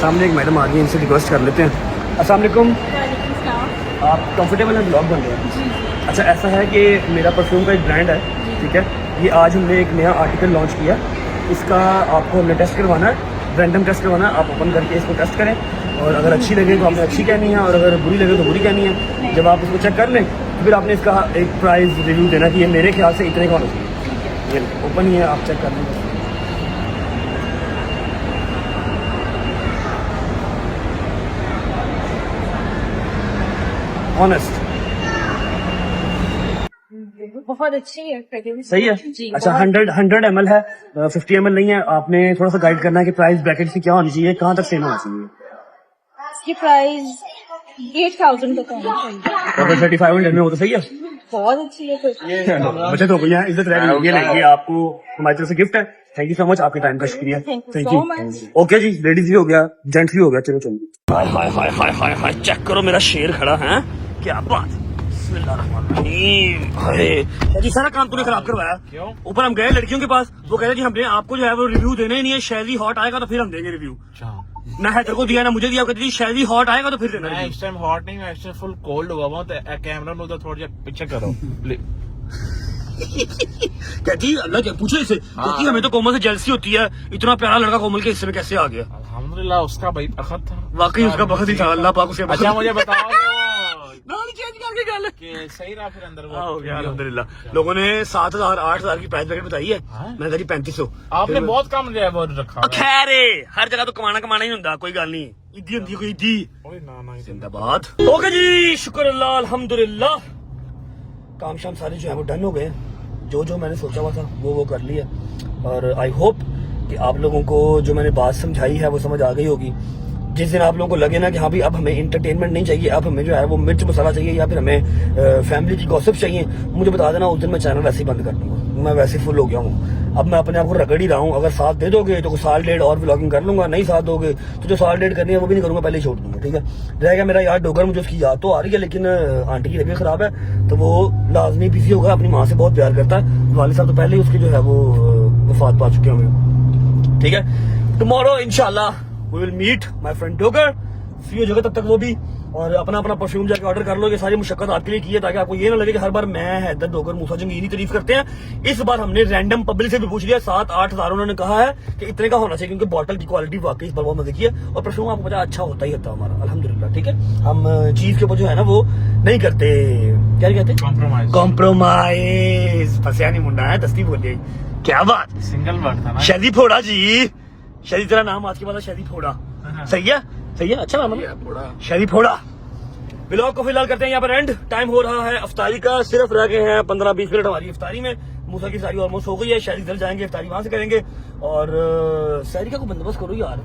सामने एक मैडम आ गई इनसे रिक्वेस्ट कर लेते हैं। अस्सलाम वालेकुम आप कंफर्टेबल हैं ब्लॉग बन रहे हैं। अच्छा ऐसा है कि मेरा परफ्यूम का एक ब्रांड है ठीक है। ये आज हमने एक नया आर्टिकल लॉन्च किया इसका आपको हमने टेस्ट करवाना है रैंडम टेस्ट करवाना है। आप ओपन करके इसको टेस्ट करें और अगर अच्छी लगे तो आपने अच्छी कहनी है और अगर बुरी लगे तो बुरी कहनी है। जब आप इसको चेक कर लें तो फिर आपने इसका एक प्राइस रिव्यू देना कि ये मेरे ख्याल से इतने का होना चाहिए। ये ओपन ही है आप चेक कर लें। ऑनेस्ट
बहुत अच्छी है पैकेजिंग
सही है।
जी
अच्छा
बहुत-
100 ml है 50 ml नहीं है। आपने थोड़ा सा गाइड करना है कि प्राइस ब्रैकेट की क्या होनी चाहिए कहाँ तक सेम होना चाहिए।
इसकी प्राइस 8000 तक होनी चाहिए।
अगर 3500 में हो तो सही है।
बहुत अच्छी है फिर
बचत हो गई है इज्जत रह गई। ये लेंगे आपको हमारी तरफ से गिफ्ट है। थैंक यू सो मच आपके टाइम का शुक्रिया।
Thank you
thank
so
you
much.
Okay जी लेडीज भी हो गया जेंट्स भी हो गया चलो चलो। हाय हाय हाय हाय हाय हाय चेक करो मेरा शेर खड़ा है क्या बात। बिस्मिल्लाहिर्रहमानिर्रहीम। अरे जी सारा काम तूने खराब करवाया। क्यों ऊपर हम गए लड़कियों के पास वो कह रहे जी हमने आपको जो है वो रिव्यू देना ही नहीं है। शहरी हॉट आएगा तो फिर हम देंगे रिव्यू। ना हैदर को दिया ना मुझे दिया। कहती थी शहरी हॉट आएगा तो फिर देना
मैं
review।
इस टाइम हॉट नहीं मैं इस टाइम फुल कोल्ड हुआ हूँ तो कैमरा में उधर थोड़ा पीछे करो
कहती अल्लाह के पूछो इसे, कहती हमें तो कोमल से जेलसी होती है, इतना प्यारा लड़का कोमल के हिस्से में कैसे आ गया।
अल्हम्दुलिल्लाह उसका भाई बखत था,
वाकई उसका बखत ही था, अल्लाह पाक उसे
अच्छा मुझे बताओ
चेंज करके गल
कि सही रहा फिर अंदर
हो गया अल्हम्दुलिल्लाह। लोगों ने 7,000 8,000 की प्राइस ब्रैकेट बताई है, मैंने कहा जी 3500।
आपने बहुत कम जो है वो रखा है।
खैर हर जगह तो कमाना ही ਹੁੰਦਾ, कोई गल नहीं, इद्दी होंदी कोई इद्दी।
ओए ना
जिंदाबाद। ओके जी, शुक्र अल्लाह अल्हम्दुलिल्लाह, काम शाम सारे जो है वो डन हो गए। जो मैंने सोचा हुआ था वो कर लिया, और आई होप कि आप लोगों को जो मैंने बात समझाई है वो समझ आ गई होगी। जिस दिन आप लोगों को लगे ना कि हाँ भाई अब हमें इंटरटेनमेंट नहीं चाहिए, अब हमें जो है वो मिर्च मसाला चाहिए या फिर हमें फैमिली की गॉसिप चाहिए, मुझे बता देना, उस दिन मैं चैनल वैसे ही बंद कर दूंगा। मैं वैसे फुल हो गया हूँ, अब मैं अपने आप को रगड़ ही रहा हूँ। अगर साथ दे दोगे तो 1 साल 1.5 और व्लॉगिंग कर लूंगा, नहीं साथ दोगे तो जो 1 साल 1.5 करनी है वो भी नहीं करूंगा, पहले ही छोड़ दूंगा। ठीक है, रहेगा मेरा यार डोगर, मुझे उसकी याद तो आ रही है, लेकिन आंटी की तबीयत खराब है तो वो लाजमी बिजी होगा, अपनी माँ से बहुत प्यार करता है, वालिद साहब तो पहले ही उसकी जो है वो वफात पा चुके होंगे। ठीक है, टुमारो इंशाल्लाह we will meet my friend Dogar, free हो जाएगा तब तक वो भी, और अपना परफ्यूम जाके ऑर्डर कर लो। ये सारी मुशक्कत आपके लिए की है ताकि आपको ये ना लगे कि हर बार मैं हैदर डोगर मूसा जंगीरी तारीफ करते हैं। इस बार हमने रैंडम पब्लिक से भी पूछ लिया, 7-8 हज़ार उन्होंने कहा है कि इतने का होना चाहिए, क्योंकि बॉटल की क्वालिटी वाकई इस बार बहुत मजे की है, और परफ्यूम आपको पता अच्छा होता ही होता हमारा अल्हम्दुलिल्लाह। ठीक है, हम चीज के ऊपर जो है ना वो नहीं करते, क्या कहते हैं, कॉम्प्रोमाइज। फंसिया नहीं मुंडा है, दस्ती बोलिए, क्या बात,
सिंगल वर्ड था ना।
शादी फोड़ा जी, शादी तेरा नाम आज के बाद शादी फोड़ा, सही है, सही है, अच्छा नाम है शादी फोड़ा। व्लॉग को फिलहाल करते हैं यहाँ पर एंड, टाइम हो रहा है अफ्तारी का, सिर्फ रह गए हैं 15-20 मिनट हमारी इफ्तारी में। मूसा की सारी ऑलमोस्ट हो गई है, शायद इधर जाएंगे इफ्तारी वहां से करेंगे, और सैरी का कोई बंदोबस्त करो यार,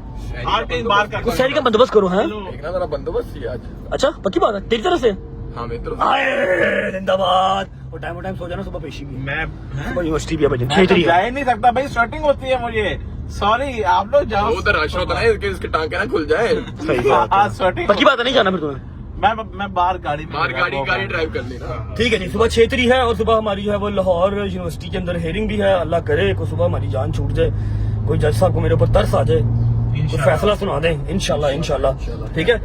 कुछ सैरी का बंदोबस्त करो है,
जरा बंदोबस्त ही आज।
अच्छा पक्की बात है, तेरी तरफ से
हाँ मेरी तरफ
आए जिंदाबाद। और टाइम सो जाना, सुबह पेशी भी है,
मैं
सुबह यूनिवर्सिटी भी है बजे,
तो जा ही नहीं सकता भाई, स्वेटिंग होती है मुझे, सॉरी आप लोग जाओ।
उधर रश होता है कि इसके टांके ना खुल जाए।
सही बात है,
स्वेटिंग
पक्की बात है, नहीं जाना फिर तुम्हें।
मैं बाहर गाड़ी
ड्राइव कर ली ना।
ठीक है जी, सुबह 6 है और सुबह हमारी जो है वो लाहौर यूनिवर्सिटी के अंदर हेयरिंग भी है। अल्लाह करे को सुबह हमारी जान छूट जाए, कोई जज साहब को मेरे ऊपर तरस आ जाए, कोई फैसला सुना दें इंशाल्लाह। ठीक है,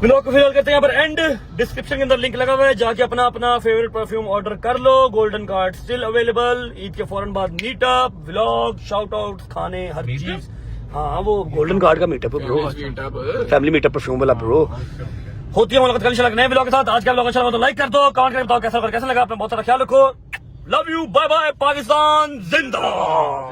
व्लॉग को फिलहाल करते हैं यहाँ पर एंड। डिस्क्रिप्शन के अंदर लिंक लगा हुआ है, जाके अपना फेवरेट परफ्यूम ऑर्डर कर लो, golden card still available. Eid के फौरन बाद मीटअप, व्लॉग, शाउट आउट, खाने, हर चीज। हाँ वो गोल्डन कार्ड का मीटअप है ब्रो, फैमिली मीटअप परफ्यूम वाला ब्रो। होती है मुलाकात कल इंशाल्लाह नए व्लॉग के साथ। आज का व्लॉग अच्छा लगा तो लाइक कर दो, कमेंट करके बताओ कैसा लगा। अपना बहुत सारा ख्याल रखो, love you, bye bye, Pakistan जिंदाबाद।